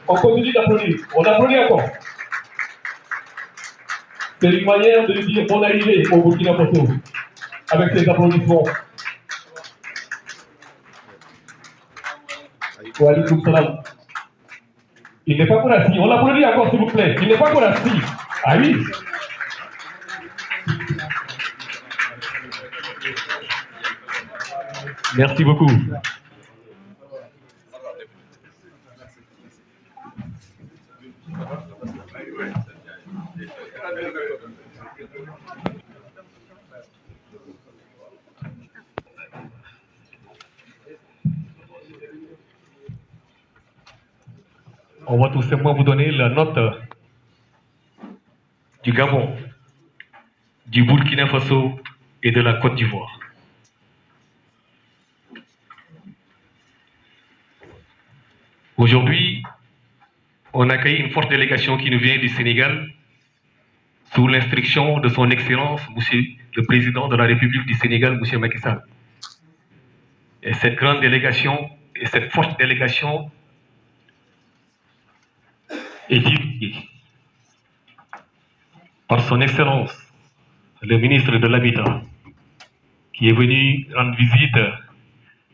On continue d'applaudir. On applaudit encore. C'est une manière de lui dire bonne arrivée au Burkina Faso. Avec ces applaudissements. Wa alaikum salam. Il n'est pas qu'on assis. On l'applaudit encore, s'il vous plaît. Il n'est pas qu'on assis. Ah oui. Merci beaucoup. On va tout simplement vous donner la note du Gabon, du Burkina Faso et de la Côte d'Ivoire. Aujourd'hui, on accueille une forte délégation qui nous vient du Sénégal sous l'instruction de son Excellence, Monsieur le Président de la République du Sénégal, Monsieur Macky Sall. Et cette grande délégation et cette forte délégation est dirigée par son Excellence, le ministre de l'Habitat, qui est venu rendre visite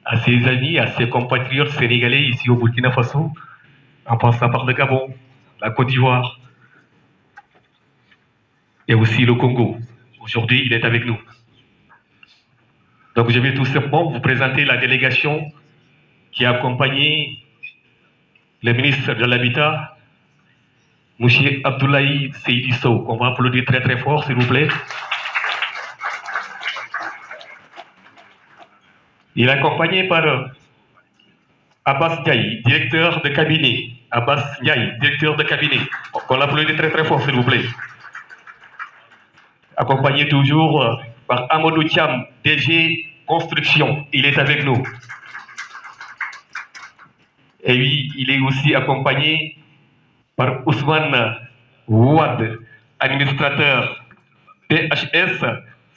à ses amis, à ses compatriotes sénégalais ici au Burkina Faso, en passant par le Gabon, la Côte d'Ivoire et aussi le Congo. Aujourd'hui, il est avec nous. Donc je vais tout simplement vous présenter la délégation qui a accompagné le ministre de l'Habitat, M. Abdoulaye Seydi Sow, qu'on va applaudir très très fort, s'il vous plaît. Il est accompagné par Abbas Ndiaye, directeur de cabinet. Abbas Ndiaye, directeur de cabinet. On l'applaudit très très fort, s'il vous plaît. Accompagné toujours par Amadou Thiam, DG Construction. Il est avec nous. Et oui, il est aussi accompagné par Ousmane Ouad, administrateur PHS,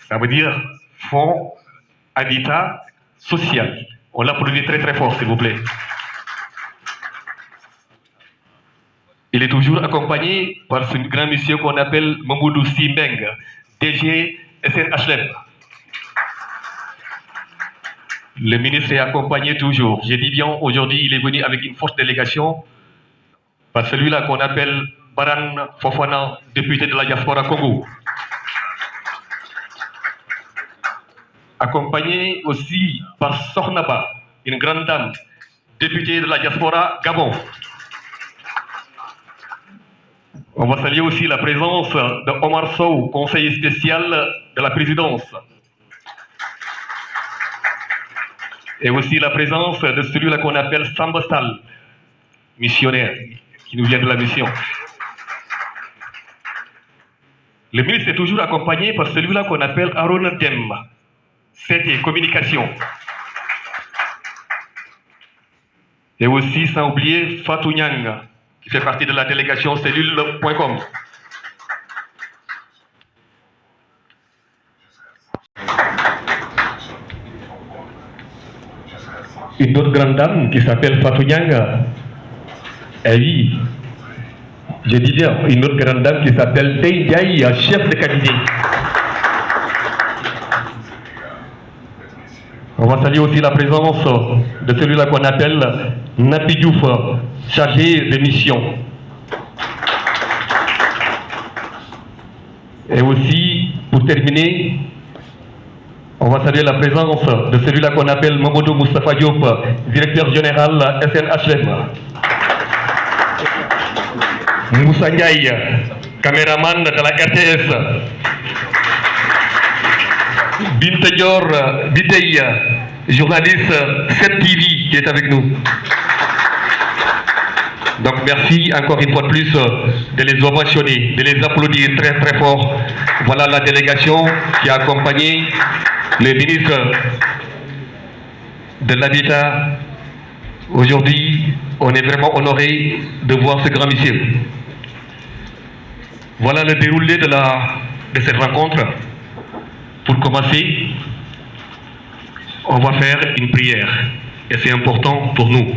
ça veut dire Fonds Habitat Social. On l'applaudit très très fort, s'il vous plaît. Il est toujours accompagné par ce grand monsieur qu'on appelle Mamoudou Simbeng, DG SNHLM. Le ministre est accompagné toujours. J'ai dit bien, aujourd'hui, il est venu avec une forte délégation par celui-là qu'on appelle Baran Fofana, député de la diaspora Congo. Accompagné aussi par Sornaba, une grande dame, députée de la diaspora Gabon. On va saluer aussi la présence de Omar Sow, conseiller spécial de la présidence. Et aussi la présence de celui-là qu'on appelle Samba Sall, missionnaire, qui nous vient de la mission. Le ministre est toujours accompagné par celui-là qu'on appelle Arona Dem, c'était communication. Et aussi, sans oublier, Fatou Nyang, qui fait partie de la délégation cellule.com. Une autre grande dame qui s'appelle Fatou Nyang, et oui, je dis bien, une autre grande dame qui s'appelle Teidiaï, chef de cabinet. On va saluer aussi la présence de celui-là qu'on appelle Napi Diouf, chargé de mission. Et aussi, pour terminer, on va saluer la présence de celui-là qu'on appelle Mamadou Moustapha Diop, directeur général SNHLM. Moussa Ndiaye, caméraman de la RTS. Binta Dior Bitey, journaliste 7TV qui est avec nous. Donc merci encore une fois de plus de les ovationner, de les applaudir très très fort. Voilà la délégation qui a accompagné le ministre de l'Habitat. Aujourd'hui, on est vraiment honoré de voir ce grand monsieur. Voilà le déroulé de cette rencontre. Pour commencer, on va faire une prière. Et c'est important pour nous.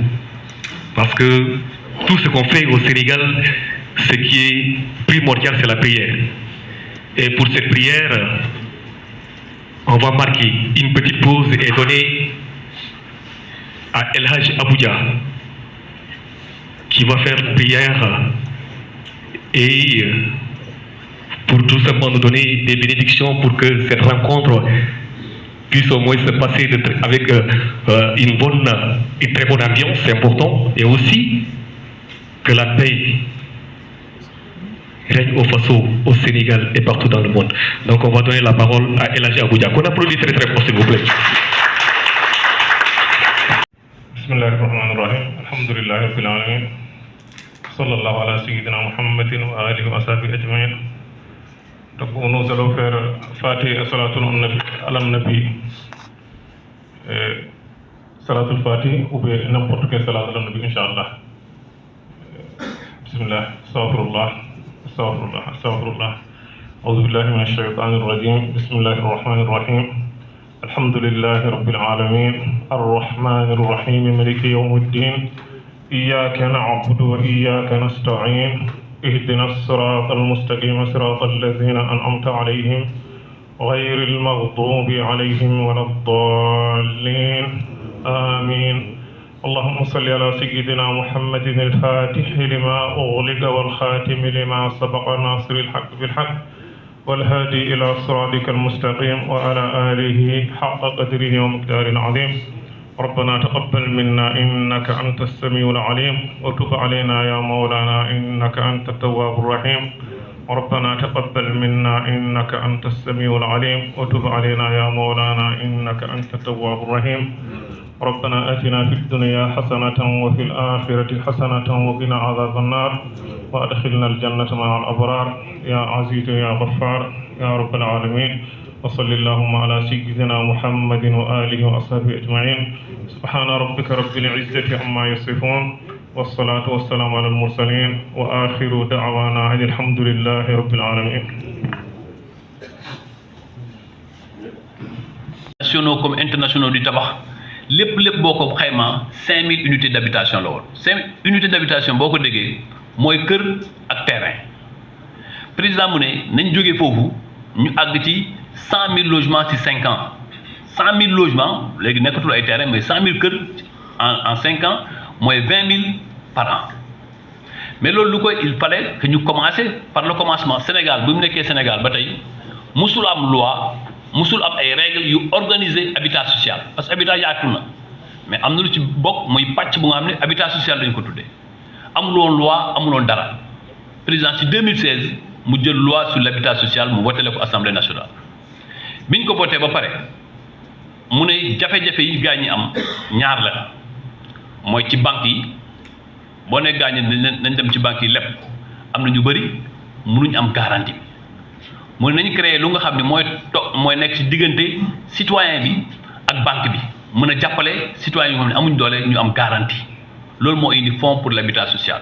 Parce que tout ce qu'on fait au Sénégal, ce qui est primordial, c'est la prière. Et pour cette prière, on va marquer une petite pause et donner à El Hadj Abuja, qui va faire prière et pour tout simplement nous donner des bénédictions pour que cette rencontre puisse au moins se passer avec une très bonne ambiance, c'est important, et aussi que la paix règne au Faso, au Sénégal et partout dans le monde. Donc on va donner la parole à El Hadj Abuja. Qu'on applaudit très très fort, s'il vous plaît. Bismillahirrahmanirrahim. Alhamdulillahi rabbil alamin. Sallallahu ala sayyidina Muhammadin wa alihi wa sahbihi ajma'in. Donc nous allons faire Fatiha Salatul Nabi, Salatul Fatiha ou bien n'importe quelle salat ala Nabi, Inch'Allah. Bismillah, astaghfirullah. A'udhu billahi minash shaytanir rajim. Bismillahir rahmanir rahim. Alhamdulillahi rabbil alamin. Ar-Rahmanir Rahim. Maliki yawmiddin. Iyyaka na'budu wa iyyaka nasta'in. اهدنا الصراط المستقيم صراط الذين أنعمت عليهم غير المغضوب عليهم ولا الضالين آمين. اللهم صل على سيدنا محمد الفاتح لما أغلق والخاتم لما سبق ناصر الحق بالحق والهادي إلى صراطك المستقيم وعلى آله حق قدره ومقدار عظيم. ربنا تقبل منا إنك أنت السميع العليم وتب علينا يا مولانا إنك أنت التواب الرحيم. ربنا تقبل منا إنك أنت السميع العليم وتب علينا يا مولانا إنك أنت التواب الرحيم. ربنا آتنا في الدنيا حسنة وفي الآخرة حسنة وقنا عذاب النار وأدخلنا الجنة مع الأبرار يا عزيز يا غفار يا رب العالمين. وصل اللهم على سيدنا محمد وآله وأصحابه أجمعين. سبحان ربك رب العزة عما يصفون والصلاة والسلام على المرسلين وآخر دعوانا أن الحمد لله رب العالمين. Nationaux comme internationaux du tabac lépp boo ko xayma 5000 unités d'habitation la woon 5 unités d'habitation boo ko déggee mooy kër ak terrain. Président mu ne nañ jógee foofu ñu àgg ci 100 000 logements ci 5 ans 100 000 logements léegi nekkatul ay terrain mais 100 000 kër en 5 ans mooy 20 000 par an. Mais loolu lu koy il fallait que ñu commencer par le commencement. Sénégal bu mu nekkee Sénégal ba tey musul am loi musul am ay règles yu organiser habitat social parce que habitat yaatu na mais am na lu ci bokk muy pàcc bu nga xam ne habitat social lañu ko tuddee amuloon loi amuloon dara. Président ci 2016 mu jël loi sur l'habitat social mu voté ko Assemblée nationale biñ ko voté ba pare mu ne jafe-jafe yi gaa ñi am ñaar la mooy ci banque yi boo ne gaa ñi nañ dem ci banque yi lépp am na ñu bëri mënuñ am garantie bi mu ne nañ créer lu nga xam ne mooy nekk ci diggante citoyen bi ak banque bi mën a jàppale citoyen yi nga xam ne amuñ doole ñu am garantie loolu moo indi fonds pour l'habitat social.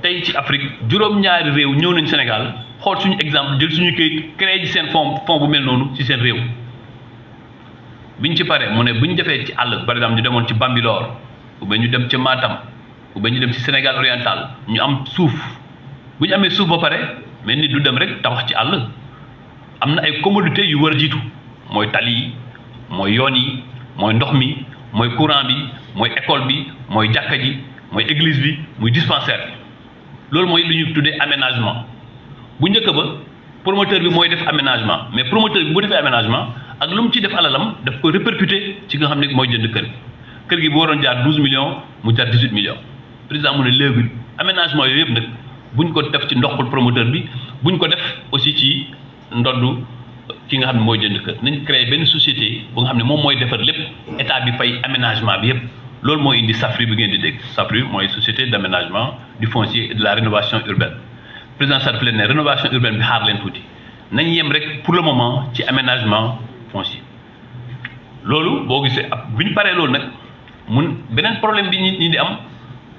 tey ci Afrique juróom-ñaari réew ñëw nañ Sénégal xool suñu exemple jël suñu këyit créé ci seen fonds bu mel noonu ci seen réew biñ ci pare mu ne bu ñu defee ci àll par exemple ñu demoon ci Bambilor ou bien ñu dem ci Matam ou bien ñu dem ci Sénégal oriental ñu am suuf bu ñu amee suuf ba pare mais nit du dem rek tabax ci àll am na ay commodités yu war a jiitu mooy tali yi mooy yoon yi mooy ndox mi mooy courant bi mooy école bi mooy jàkka ji mooy église bi muy dispensaire bi. loolu mooy lu ñu tuddee aménagement bu njëkk ba promoteur bi mooy def aménagement mais promoteur bi bu defee aménagement ak lu mu ci def alalam daf ko répercuter ci nga xam ne mooy jënd kër gi bu waroon jaar 12 millions mu jaar 18 millions. Président mu ne léegi aménagement yooyu yëpp nag buñ ko def ci ndoxul promoteur bi buñ ko def aussi ci ndoddu ki nga xam ne mooy jënd kër nañ créer benn société bu nga xam ne moom mooy defar lépp état bi fay aménagement bi yëpp. loolu moo indi SAFRU bi ngeen di dégg SAFRU mooy société d'aménagement du foncier et de la rénovation urbaine. Président Sarr ne rénovation urbaine bi xaar leen tuuti nañ yem rek pour le moment ci aménagement foncier loolu boo gisee bi ñu paree loolu nag mun beneen problème bi ñi di am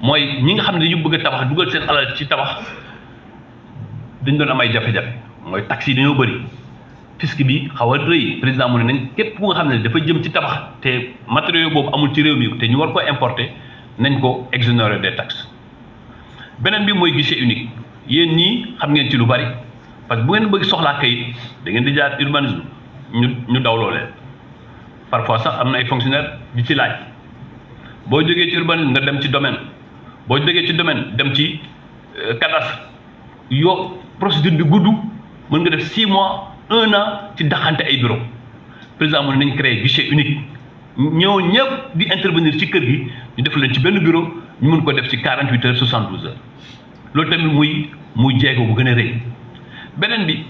mooy ñi nga xam ne dañu bëgg a tabax dugal seen alal ci tabax dañ doon am ay jafe-jafe mooy taxes yi dañoo bëri fisc bi xaw a rëy. Président mu ne nañ képp ku nga xam ne dafa jëm ci tabax te matériaux boobu amul ci réew mi te ñu war ko importer nañ ko exonérer des taxes beneen bi mooy guichet unique yéen ñii xam ngeen ci lu bari parce que bu ngeen bëgg soxlaa kayit da ngeen di jaar urbanisme ñu dawloo leen parfois sax am na ay fonctionnaires di ci laaj boo jógee ci urbanisme nga dem ci domaine boo jógee ci domaine dem ci cadastre procédure bi gudd mën nga def 6 mois 1 an ci daxante ay bureau président mu ne nañ créé guichet unique ñëw ñëpp di intervenir ci kër gi ñu def leen ci benn bureau ñu mën ko def ci 48 heures 72 heures loolu tamit muy jéego bu gën a rëy beneen bi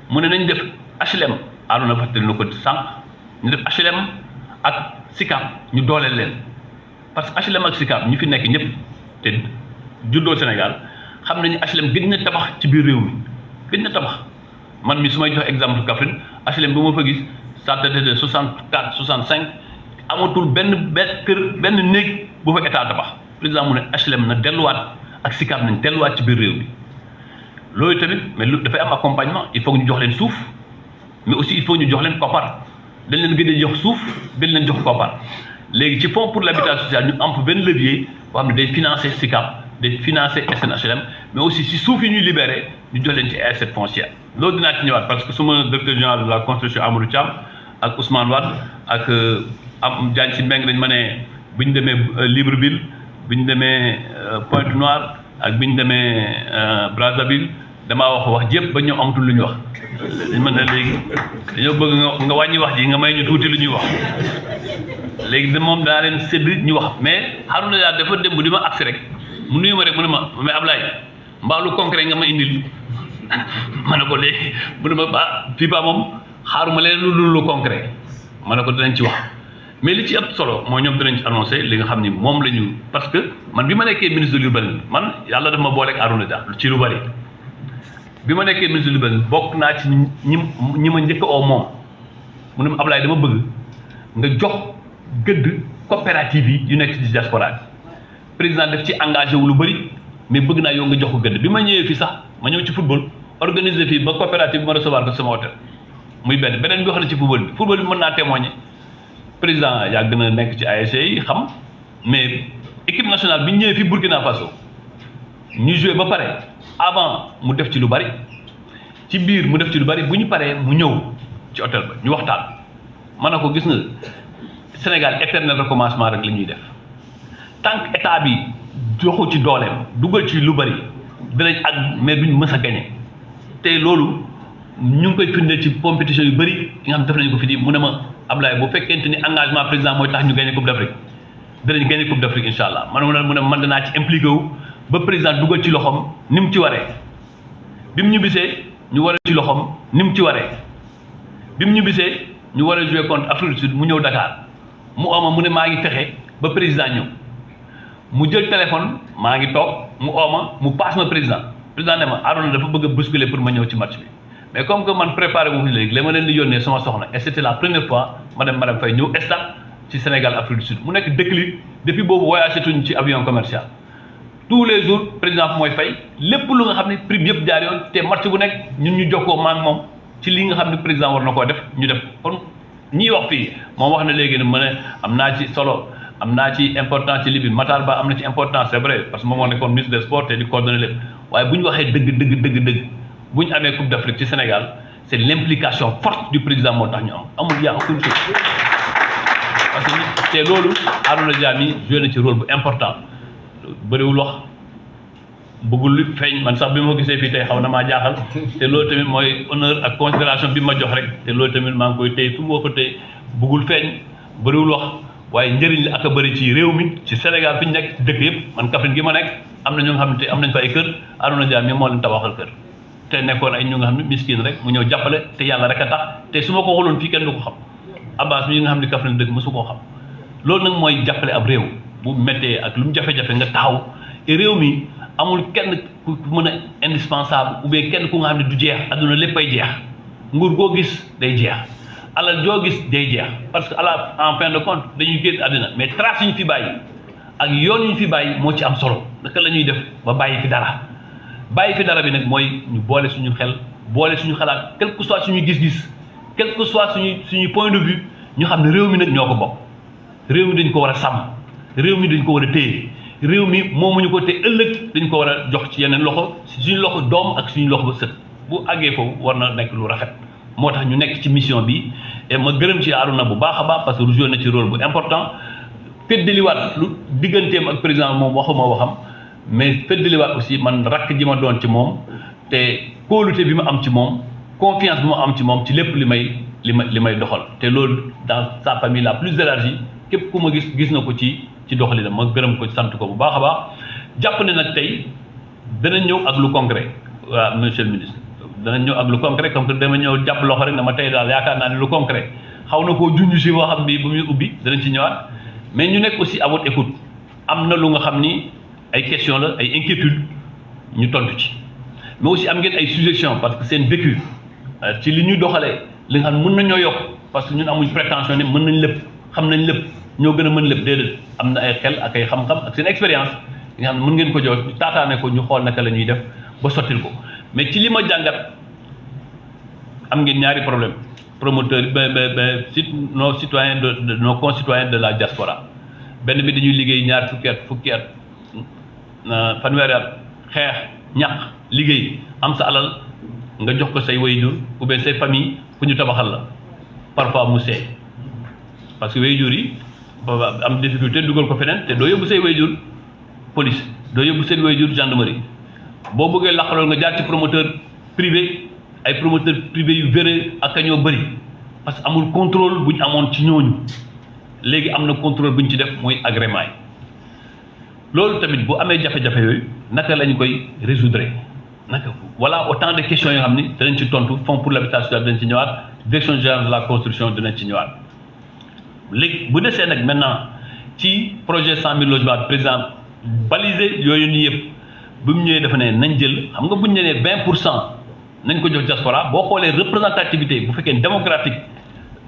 mu ne nañ def HLM Arouna fàttali na ko sànq ñu def HLM ak SICAP ñu dooleel leen parce que HLM ak SICAP ñu fi nekk ñëpp te juddoo Sénégal xam nañu HLM gën na tabax ci biir réew mi gën na tabax man mi su may jox exemple Kaffrine HLM bu ma fa gis ça date de 64 65 amatul benn kër benn néeg bu fa état tabax président mu ne HLM na delluwaat ak SICAP nañ delluwaat ci biir réew mi loolu tamit mais lu dafay am accompagnement il faut que ñu jox leen suuf mais aussi il faut ñu jox leen koppar dañ leen gën a jox suuf gën leen jox koppar léegi ci fonds pour l'habitat social ñu am fa benn levier boo xam ne day financer SICAP day financer SNHLM mais aussi si suuf yi ñuy libéré ñu jox leen ci assiette foncière loolu dinaa ci ñëwaat parce que suma directeur général de la construction Amadou Thiam ak Ousmane Wade ak am Diagne Sy Mbengue dañ ma ne bi ñu demee Libreville bi ñu demee Pointe Noire ak bi ñu demee Brazzaville damaa wax jëpp ba ñoom amatul lu ñu wax dañ mën na léegi dañoo bëgg nga wàññi wax ji nga may ñu tuuti lu ñuy wax léegi de moom daa leen sédd ñu wax mais Harouna Dia dafa dem bu di ma agsi rek mu nuyu ma rek mu ne ma mais Ablaye mbaa lu concret nga ma indil ma ne ko léegi mu ne ma fii ba moom xaaruma leen lu concret ma ne ko dinañ ci wax mais li ci ëpp solo mooy ñoom dinañ ci annoncé li nga xam ni moom la ñu parce que man bi ma nekkee ministre de l'urbanisme man yàlla dafa ma booleeg Harouna Dia ci lu bari bi ma nekkee ministre de l'urbanisme bokk naa ci ñi ma njëkk oo moom mu ne ma Ablaye dama bëgg nga jox gëdd coopérative yi yu nekk ci diaspora bi président def ci engagé wu lu bëri mais bëgg naa yow nga jox ko gëdd bi ma ñëwee fii sax ma ñëw ci football organiser fii ba coopérative bi ma recevoir ko sama hôtel muy beneen bi wax na ci football bi mën naa témoigner président yaa gën a nekk ci ASC yi xam mais équipe nationale bi ñu ñëwee fii Burkina Faso ñu joué ba pare avant mu def ci lu bari ci biir mu def ci lu bari bu ñu paree mu ñëw ci hôtel ba ñu waxtaan ma ne ko gis nga Sénégal éternel recommencement rek li ñuy def tant que état bi joxu ci dooleem dugal ci lu bari dinañ ak mais duñ mës a gagné te loolu ñu ngi koy firndeel ci compétition yu bëri yi nga xam def nañu ko fi di mu ne ma Ablaye bu fekkente ni engagement président mooy tax ñu gagné coupe d'Afrique dinañ gagné coupe d'Afrique incha allah mu ne man danaa ci impliqué wu ba président dugal ci loxoom ni mu ci waree bi mu ñu bisee ñu war a ci loxoom ni mu ci waree bi mu ñu bisee ñu war a jouer contre Afrique du Sud mu ñëw Dakar mu ooma mu ne maa ngi fexe ba président ñëw mu jël téléphone maa ngi toog mu ooma mu passe ma président ne ma Harouna dafa bëgg a bousculer pour ma ñëw ci match bi mais comme que man préparé wu léegi la ma leen di yónnee sama soxna et c'était la première fois madame Faye ñëw stade ci Sénégal Afrique du Sud mu nekk déclic depuis boobu voyagé tuñ ci avion commercial tous les jours président mooy fay lépp lu nga xam ne prime yëpp jaar yoon te match bu nekk ñun ñu jokkoo maa ngi moom ci li nga xam ne président war na koo def ñu def kon ñiy wax fii moom wax na léegi ne ma ne am naa ci solo am naa ci importance ci li bi Matar Ba am na ci importance c'est vrai parce que moom moo nekkoon ministre des sports te di coordonner lépp waaye bu ñu waxee dëgg bu ñu amee Coupe d'Afrique ci Sénégal c'est l'implication forte du président moo tax ñu amul yaa aucune chose parce que te loolu Harouna Dia mi joué na ci rôle bu important bëriwul wax bëggul lu feeñ man sax bi ma gisee fii tey xaw na maa jaaxal te loolu tamit mooy honneur ak considération bi ma jox rek te loolu tamit maa ngi koy téye fu moo ko téye bëggul feeñ bëriwul wax waaye njëriñ li ak a bëri ci réew mi ci Sénégal fi ñu nekk dëkk yëpp man Kaffrine gi ma nekk am na ñu nga xam ne te am nañ fa ay kër Harouna Dia mi moo leen tabaxal kër te nekkoon ay ñu nga xam ne miskin rek mu ñëw jàppale te yàlla rek a tax te su ma ko waxuloon fii kenn du ko xam Abbas mi nga xam ne Kaffrine dëkk mësu koo xam loolu nag mooy jàppale ab réew bu méttee ak lu mu jafe-jafe nga taxaw te réew mi amul kenn ku mën a indispensable ou bien kenn ku nga xam ne du jeex adduna léppay jeex nguur goo gis day jeex alal joo gis day jeex parce que en fin de compte dañuy génn àddina mais trace yi ñu fi bàyyi ak yoon yi ñu fi bàyyi moo ci am solo naka la ñuy def ba bàyyi fi dara bi nag mooy ñu boole suñu xel boole suñu xalaat quel que soit suñu gis-gis quel que soit suñu point de vue ñu xam ne réew mi nag ñoo ko bokk réew mi dañ ko war a sàmm réew mi dañ ko war a téye réew mi moomuñu ko te ëllëg dañ ko war a jox ci yeneen loxo suñu loxo doom ak suñu loxo ba sët bu àggee foofu war na nekk lu rafet moo tax ñu nekk ci mission bi et ma gërëm ci Arouna bu baax a baax parce que joué na ci rôle bu important feddaliwaat lu digganteem ak président moom waxam mais feddaliwaat aussi man rakk ji ma doon ci moom te kóolute bi ma am ci moom confiance bi ma am ci moom ci lépp li may doxal te loolu dans sa famille la plus élargie képp ku ma gis na ko ci doxalinam ma gërëm ko sant ko bu baax a baax jàpp ne nag tey dana ñëw ak lu concret waaw monsieur le ministre dana ñëw ak lu concret comme que dama ñëw jàpp loxo rek na ma tey daal yaakaar naa ne lu concret xaw na koo junj si boo xam ni bu muy ubbi danañ ci ñëwaat mais ñu nekk aussi à votre écoute am na lu nga xam ni ay question la ay inquiétude ñu tontu ci mais aussi am ngeen ay suggestions parce que seen vécu ci li ñu doxalee li nga xam ne mën nañoo yokk parce que ñun amuñ prétention ne mën nañ lépp xam nañ lépp ñoo gën a mën lépp déedéet am na ay xel ak ay xam-xam ak seen expérience yi nga xam ne mën ngeen ko jox taataane ko ñu xool naka la ñuy def ba sottil ko mais ci li ma jàngat am ngeen ñaari problème promoteur nos citoyens de nos concitoyens de la diaspora benn bi dañuy liggéey ñaar fukki at fanweeri at xeex ñàq liggéey am sa alal nga jox ko say waajur ou bien say famille fu ñu tabaxal la parfois mu seey parce que waajur yi am difficulté dugal ko feneen te doo yóbbu say waajur police doo yóbbu seen waajur gendarmerie boo bëggee laqalool nga jaar ci promoteur privé ay promoteur privé yu véreux ak ñoo bëri parce que amul contrôle bu ñu amoon ci ñooñu léegi am na contrôle bu ñu ci def mooy agrément yi loolu tamit bu amee jafe-jafe yooyu naka la ñu koy résoudre naka voilà autant de questions yoo xam ni danañ ci tontu fonds pour l'habitat social danañ ci ñëwaat direction générale de la construction danañ ci ñëwaat léegi bu desee nag maintenant ci projet 100 000 logements président balisé yooyu nii yëpp bu mu ñëwee dafa ne nañ jël xam nga bu ñu nee 20% nañ ko jox diaspora boo xoolee représentativité bu fekkee démographique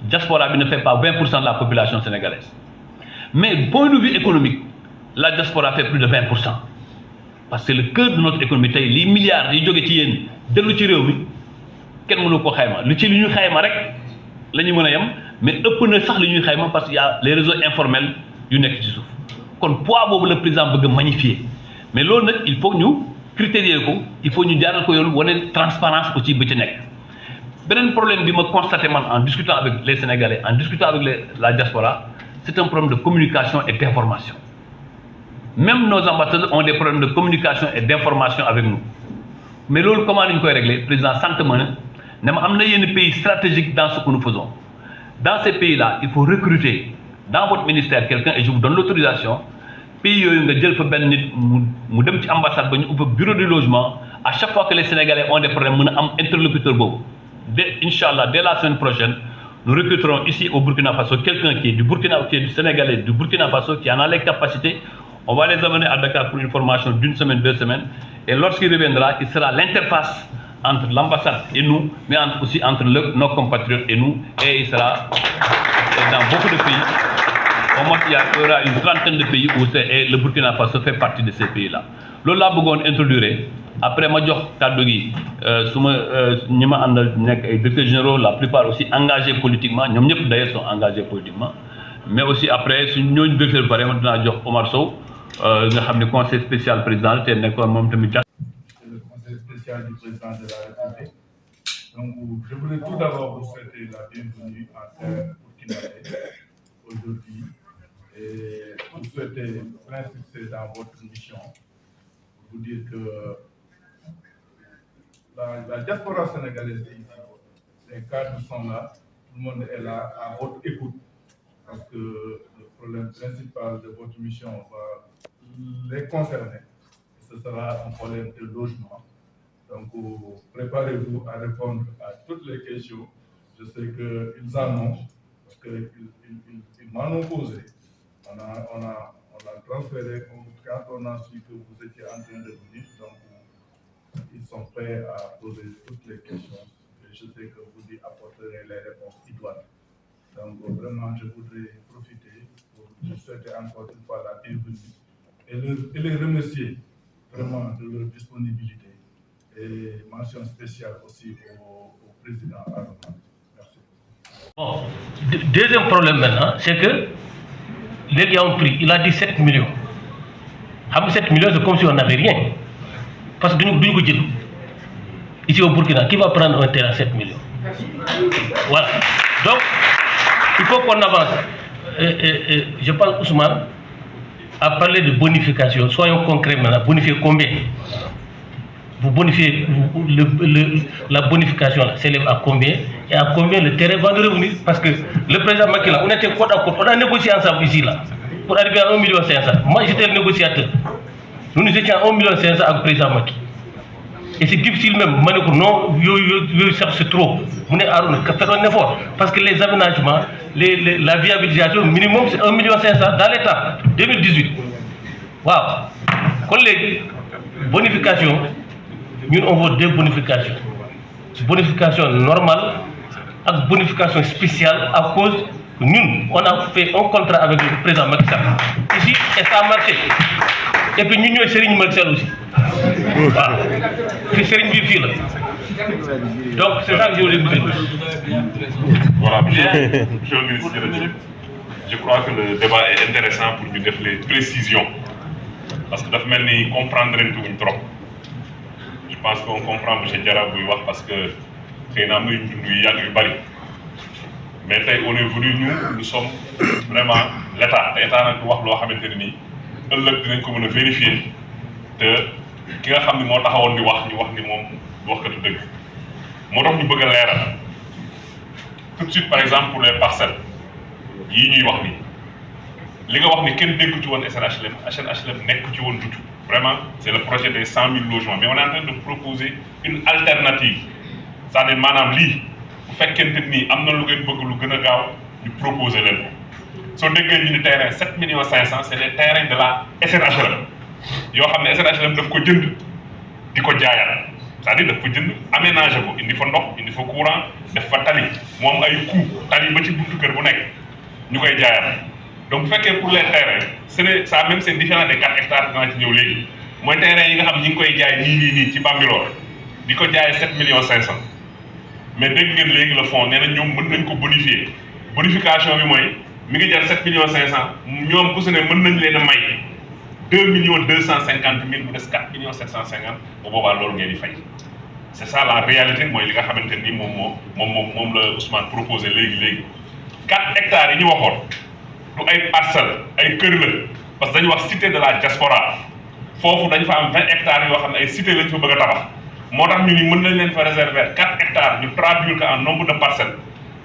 diaspora bi ne fait pas 20% de la population sénégalaise mais point de vue économique la diaspora fait plus de 20% parce que le cœur de notre économie tey lii milliards yi jóge ci yéen dellu ci réew mi kenn mënu ko xayma lu ci li ñuy xayma rek la ñu mën a yem mais ëpp na sax li ñuy xayma parce que y a les réseaux informels yu nekk ci suuf kon poids boobu le président bëgg a magnifier mais loolu nag il faut ñu critérier ko il faut ñu jaaral ko yoon wane transparence aussi ba ci nekk beneen problème bi ma constaté man en discutant avec les Sénégalais en discutant avec la diaspora c'est un problème de communication et d'information même nos ambassadeurs ont des problèmes de communication et d'information avec nous mais loolu comment la ñu koy régler président sant ma ne ma am na yenn pays stratégiques dans ce que nous faisons dans ces pays-là il faut recruter dans votre ministère quelqu'un et je vous donne l'autorisation pays yooyu nga jël fa benn nit mu dem ci ambassade ba ñu ubbi bureau de logement à chaque fois que les Sénégalais ont des problèmes mën a am interlocuteur boobu Inch'Allah dès la semaine prochaine nous recruterons ici au Burkina Faso quelqu'un qui est du Burkina, qui est du Sénégalais du Burkina Faso qui en a les capacités. On va les amener à Dakar pour une formation d'une semaine, 2 semaines et lorsqu'il reviendra il sera l'interface entre l'ambassade et nous mais aussi entre nos compatriotes et nous et il sera dans beaucoup de pays. Au moins, il y aura une trentaine de pays où et le Burkina Faso fait partie de ces pays-là. loolu laa bëggoon introduire après ma jox kàddu gi su ma ñi ma àndal nekk ay directeurs généraux la plupart aussi engagés politiquement ñoom ñëpp d'ailleurs sont engagés politiquement mais aussi après suñ ñooñu directeur bi pare ma dinaa jox Omar Sow nga xam ne conseil spécial président te nekkoon moom tamit. Le conseil spécial du président de la République. Donc je voulais tout d'abord vous souhaiter la bienvenue à terre burkinabé aujourd'hui. Et vous souhaiter plein succès dans votre mission. Vous dire que la diaspora sénégalaise est ici. Les cadres sont là, tout le monde est là à votre écoute. Parce que le problème principal de votre mission va les concerner. Ce sera un problème de logement. Donc préparez-vous à répondre à toutes les questions. Je sais qu'ils en ont, parce qu'ils m'en ont posé. On a transféré, quand on a su que vous étiez en train de venir, donc ils sont prêts à poser toutes les questions et je sais que vous y apporterez les réponses idoines. Donc vraiment, je voudrais profiter pour vous souhaiter encore une fois la bienvenue et les remercier vraiment de leur disponibilité et mention spéciale aussi au président Arouna. Merci. Bon, deuxième problème maintenant, c'est que léegi y a un prix, il a dit 7 millions. 7 millions, c'est comme si on n'avait rien. Parce que nous, ici au Burkina, qui va prendre un terrain à 7 millions? Voilà. Donc, il faut qu'on avance. Je pense Ousmane a parlé de bonification. Soyons concrets maintenant. Bonifier combien? Vous bonifiez la bonification s'élève à combien? Et à combien le terrain va nous revenir? Parce que le président Macky, on était côte à côte. On a négocié ensemble ici, là, pour arriver à 1,5 million. Moi, j'étais le négociateur. Nous étions à 1,5 million avec le président Macky. Et c'est difficile même. Non, c'est trop. Vous faire un effort. Parce que les aménagements, la viabilisation minimum, c'est 1,5 million dans l'État. 2018. Waouh. Quand les bonifications, nous avons deux bonifications. Bonification normale et bonification spéciale à cause que nous, on a fait un contrat avec le président Macky Sall. Ici, et ça a marché. Et puis nous, nous sommes Macky Sall aussi. Voilà. C'est Serigne Bifi là. Donc c'est ça que je voulais vous dire. Voilà, monsieur le ministre, je crois que le débat est intéressant pour nous donner les précisions. Parce que nous devons comprendre tout trop. Je pense qu'on comprend M. Diarra parce que c'est un peu mais on est venu, nous sommes vraiment l'État. L'État nous doit vérifier que ki nga xam ne moo taxawoon di wax ñu wax ni moom waxkatu dëgg moo tax ñu bëgg a leeral tout de suite par exemple pour les parcelles yii ñuy wax ni li nga wax ni kenn déggu ci woon SNHLM nekk ci woon du tout vraiment c'est le projet des 100 000 logements mais on est en train de proposer une alternative c'est-à-dire maanaam lii bu fekkente ni am na lu ngeen bëgg lu gën a gaaw ñu proposer leen ko soo déggee ñu ni terrain 7 500 000 c'est des terrains de la SNHLM yoo xam ne SNHLM daf ko jënd di ko jaayaat c'est-à-dire daf ko jënd aménager ko indi fa ndox indi fa courant def fa tali moom ay coût tali ba ci buntu kër bu nekk ñu koy jaayaat donc bu fekkee pour les terrains ça même c'est différent des 4 hectares dinaa ci ñëw léegi mooy terrain yi nga xam ñi ngi koy jaay nii ci Bambilor di ko jaayee 7 500 000 mais dégg ngeen léegi le fonds nee na ñoom mën nañ ko bonifier bonification bi mooy mi ngi jar 7 500 000 ñoom ku si ne mën nañ leen a may 2 250 000 mu des 4 750 000 bu boobaa loolu ngeen di fay c'est ça la réalité mooy li nga xamante ni moom la Ousmane proposé léegi 4 hectares yi ñu waxoon du ay parcelles ay kër la parce que dañu wax cité de la diaspora foofu dañ fa am 20 hectares yoo xam ne ay cité lañ fa bëgg a tabax moo tax ñu ni mën nañ leen fa réserver 4 hectares ñu traduire ko en nombre de parcelles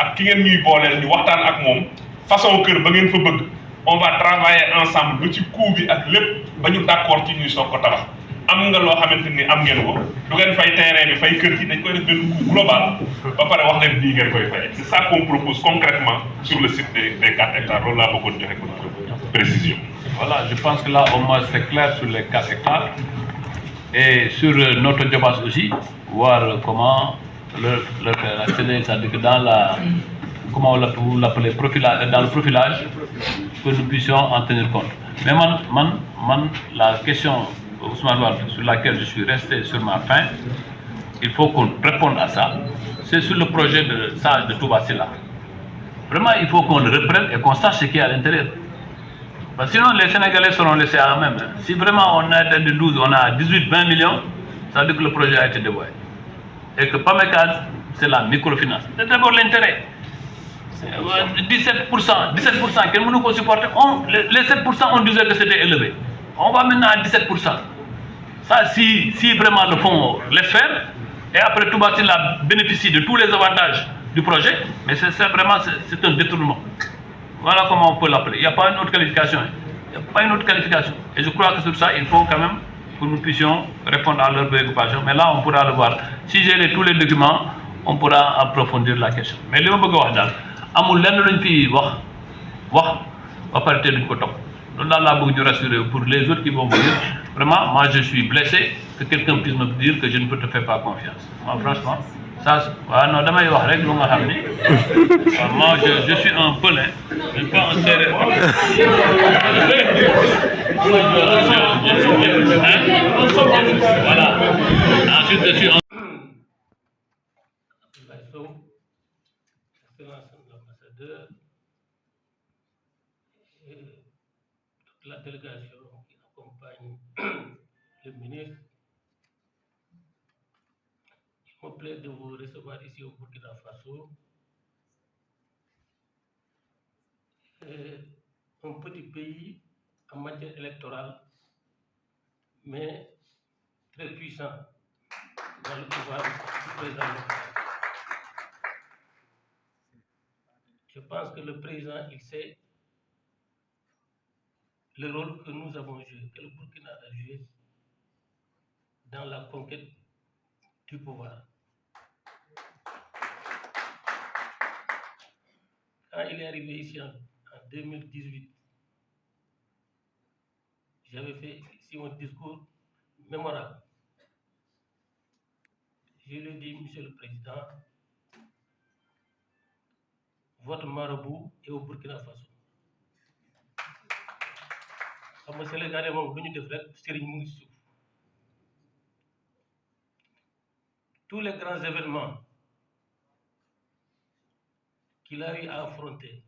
ak ki ngeen ñuy booleel ñu waxtaan ak moom façon kër ba ngeen fa bëgg. On va travailler ensemble ba ci coût bi ak lépp ba ñu d'accord ci ñuy soog ko tabax am nga loo xamante ni am ngeen ko du ngeen fay terrain bi fay kër gi dañ koy def benn coût global ba pare wax leen nii ngeen koy fay c'est ça qu'on propose concrètement sur le site des 4 hectares loolu laa bëggoon joxe ko précision. Voilà, je pense que là au moins c'est clair sur les 4 hectares et sur notre débat aussi voir comment le faire c'est-à-dire que dans la comment vous l'appelez profilage, dans le profilage que nous puissions en tenir compte. Mais la question Ousmane Wade, sur laquelle je suis resté sur ma faim, il faut qu'on réponde à ça. C'est sur le projet de Sage de Touba Sylla. Vraiment, il faut qu'on le reprenne et qu'on sache ce qu'il y a à l'intérieur. Parce que sinon, les Sénégalais seront laissés à eux-mêmes. Si vraiment on a de 12, on a 18-20 millions, ça veut dire que le projet a été dévoyé. Et que PAMECAS, c'est la microfinance. C'est d'abord l'intérêt. 17%, quel monde nous supporter? Les 7%, on disait que c'était élevé. On va maintenant à 17%. Ça, si vraiment le fonds laisse faire, et après tout Sylla bénéficie de tous les avantages du projet, mais c'est vraiment un détournement. Voilà comment on peut l'appeler. Il n'y a pas une autre qualification. Il n'y a pas une autre qualification. Et je crois que sur ça, il faut quand même que nous puissions répondre à leurs préoccupations. Mais là, on pourra le voir. Si j'ai tous les documents, on pourra approfondir la question. Mais ce que je veux dire, amul lenn luñ fi wax ba pare te duñ ko topp loolu daal laa bëgg ñu rassurer pour les autres qui vont venir vraiment moi je suis blessé que quelqu'un puisse me dire que je ne te fais pas confiance moi franchement ça waaw non damay wax rek lu nga xam ni moi je suis un pelin je ne suis pas un séeréer voilà ensuite je suis un et toute la délégation qui accompagne le ministre, il me plaît de vous recevoir ici au Burkina Faso. Un petit pays en matière électorale, mais très puissant dans le pouvoir du président local. Je pense que le président, il sait le rôle que nous avons joué, que le Burkina a joué dans la conquête du pouvoir. Quand il est arrivé ici en 2018, j'avais fait ici un discours mémorable. Je lui ai dit, Monsieur le Président, votre marabout est au Burkina Faso. Xam nga Sénégalais moom lu ñu def rek sëriñ mu ngi suuf. Tous les grands événements qu'il a eu à affronter,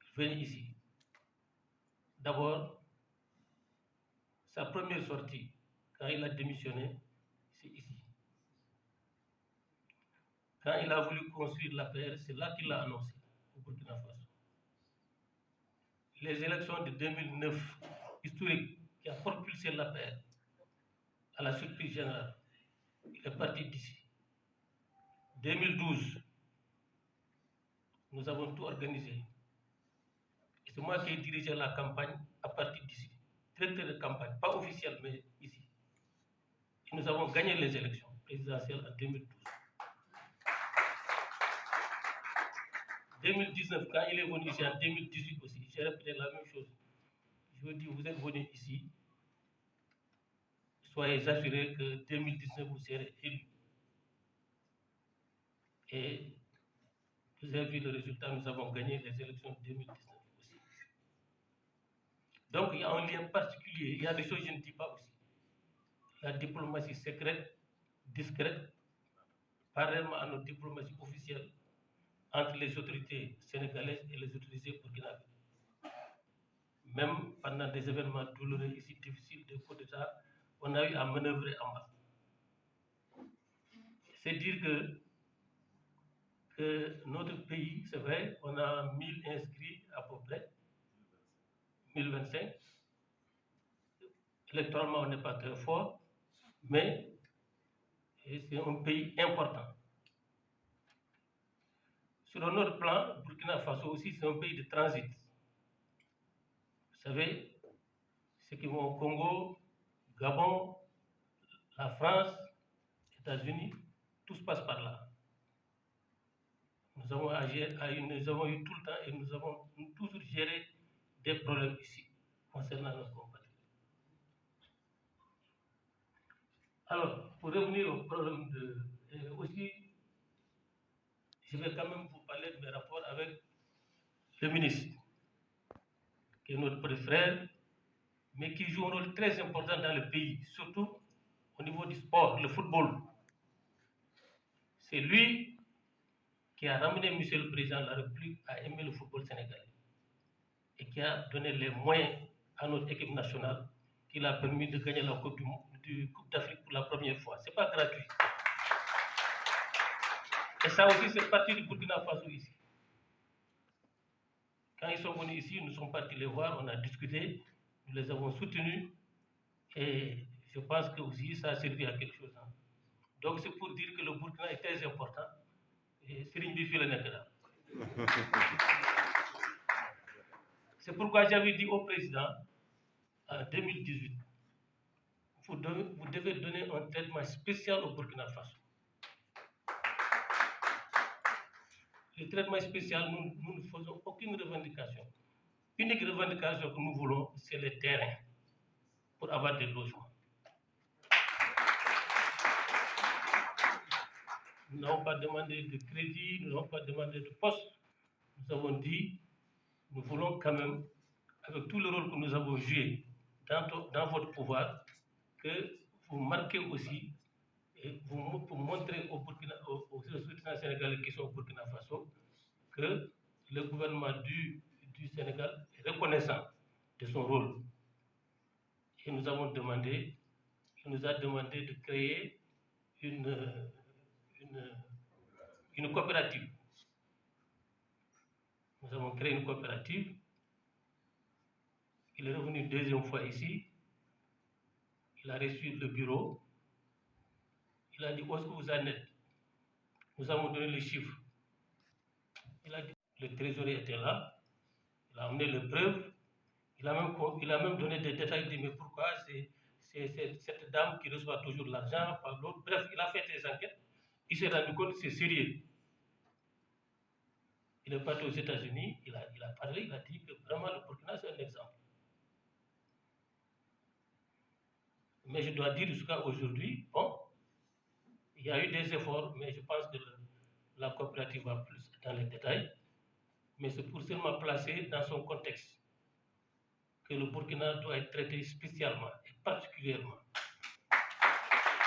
il venait ici. D'abord, sa première sortie, quand il a démissionné, c'est ici. Quand il a voulu construire la paix, c'est là qu'il l'a annoncé, au Burkina Faso. Les élections de 2009, historiques, qui a propulsé la paix à la surprise générale, il est parti d'ici. 2012, nous avons tout organisé. Et c'est moi qui ai dirigé la campagne à partir d'ici. Directeur de campagne, pas officiel, mais ici. Et nous avons gagné les élections présidentielles en 2012. 2019, quand il est venu ici en 2018 aussi, j'ai répété la même chose. Je vous dis, vous êtes venu ici, soyez assurés que 2019, vous serez élu. Et vous avez vu le résultat, nous avons gagné les élections de 2019 aussi. Donc il y a un lien particulier, il y a des choses que je ne dis pas aussi. La diplomatie secrète, discrète, parallèlement à notre diplomatie officielle, entre les autorités sénégalaises et les autorités burkinabées. Même pendant des événements douloureux ici, difficiles, de coup d'État, on a eu à manœuvrer en bas. C'est dire que notre pays, c'est vrai, on a 1000 inscrits à peu près, 1025. Électoralement, on n'est pas très fort, mais c'est un pays important. Sur un autre plan, Burkina Faso aussi, c'est un pays de transit. Vous savez, ceux qui vont au Congo, Gabon, la France, États-Unis, tout se passe par là. Nous avons eu tout le temps et nous avons toujours géré des problèmes ici concernant nos compatriotes. Alors, pour revenir au problème aussi, je vais quand même vous parler de mes rapports avec le ministre, qui est notre petit frère, mais qui joue un rôle très important dans le pays, surtout au niveau du sport, le football. C'est lui qui a ramené M. le Président de la République à aimer le football sénégalais et qui a donné les moyens à notre équipe nationale, qui l'a permis de gagner la Coupe d'Afrique pour la première fois. Ce n'est pas gratuit. Et ça aussi, c'est parti du Burkina Faso ici. Quand ils sont venus ici, nous sommes partis les voir, on a discuté, nous les avons soutenus et je pense que aussi ça a servi à quelque chose. Donc c'est pour dire que le Burkina est très important et Serigne bi fi la nekk daal. C'est pourquoi j'avais dit au président en 2018, vous devez donner un traitement spécial au Burkina Faso. Le traitement spécial, nous ne faisons aucune revendication. L'unique revendication que nous voulons, c'est le terrain pour avoir des logements. Nous n'avons pas demandé de crédit, nous n'avons pas demandé de poste. Nous avons dit, nous voulons quand même, avec tout le rôle que nous avons joué dans votre pouvoir, que vous marquez aussi et pour montrer aux soutiens sénégalais qui sont au Burkina Faso que le gouvernement du Sénégal est reconnaissant de son rôle. et nous a demandé de créer une coopérative. Nous avons créé une coopérative. Il est revenu une deuxième fois ici. Il a reçu le bureau. Il a dit, où est-ce que vous en êtes? Nous avons donné les chiffres. Il a dit, le trésorier était là. Il a amené les preuves. Il a même donné des détails. Il dit, mais pourquoi c'est cette dame qui reçoit toujours l'argent par l'autre? Bref, il a fait des enquêtes. Il s'est rendu compte que c'est sérieux. Il est parti aux États-Unis. Il a parlé. Il a dit que vraiment le Burkina, c'est un exemple. Mais je dois dire jusqu'à aujourd'hui, bon, il y a eu des efforts, mais je pense que la coopérative va plus dans les détails. Mais c'est pour seulement placer dans son contexte que le Burkina doit être traité spécialement et particulièrement.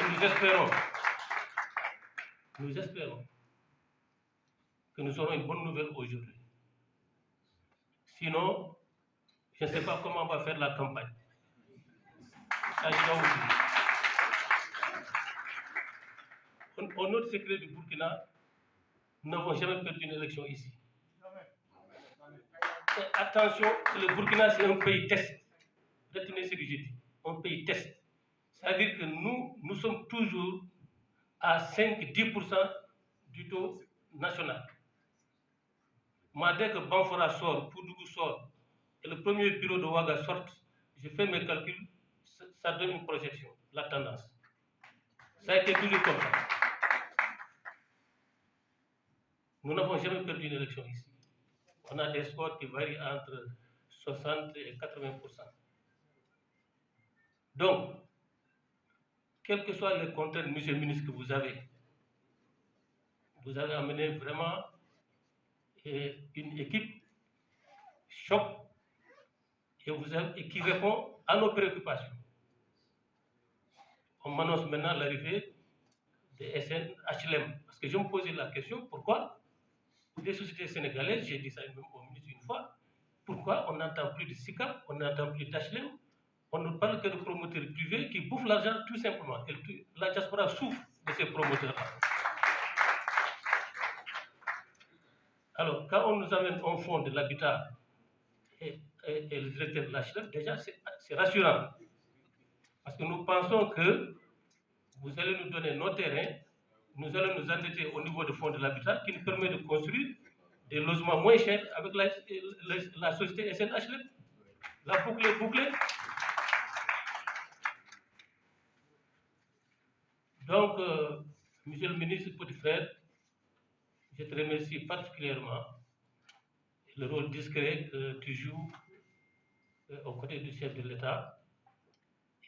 Et nous espérons que nous aurons une bonne nouvelle aujourd'hui. Sinon, je ne sais pas comment on va faire la campagne. Au notre secret du Burkina, nous n'avons jamais perdu une élection ici. Et attention, le Burkina, c'est un pays test. Retenez ce que j'ai dit. Un pays test. C'est-à-dire que nous sommes toujours à 5-10% du taux national. Moi, dès que Banfora sort, Poudougou sort, et le premier bureau de Ouaga sort, je fais mes calculs, ça donne une projection, la tendance. Ça a été toujours comme ça. Nous n'avons jamais perdu une élection ici. On a des scores qui varient entre 60 et 80%. Donc, quelles que soient les contraintes, monsieur le ministre, que vous avez amené vraiment une équipe choc et qui répond à nos préoccupations. On m'annonce maintenant l'arrivée des SNHLM. Parce que je me posais la question, pourquoi des sociétés sénégalaises, j'ai dit ça même au ministre une fois, pourquoi on n'entend plus de SICAP, on n'entend plus d'HLM, on ne parle que de promoteurs privés qui bouffent l'argent tout simplement. Et la diaspora souffre de ces promoteurs-là. Alors, quand on nous amène au fond de l'habitat et le directeur de l'HLM, déjà c'est rassurant. Parce que nous pensons que vous allez nous donner nos terrains, nous allons nous endetter au niveau du fonds de l'habitat qui nous permet de construire des logements moins chers avec la société SNHLM. La boucle est bouclée. Donc, monsieur le ministre Petit Frère, je te remercie particulièrement le rôle discret que tu joues aux côtés du chef de l'État.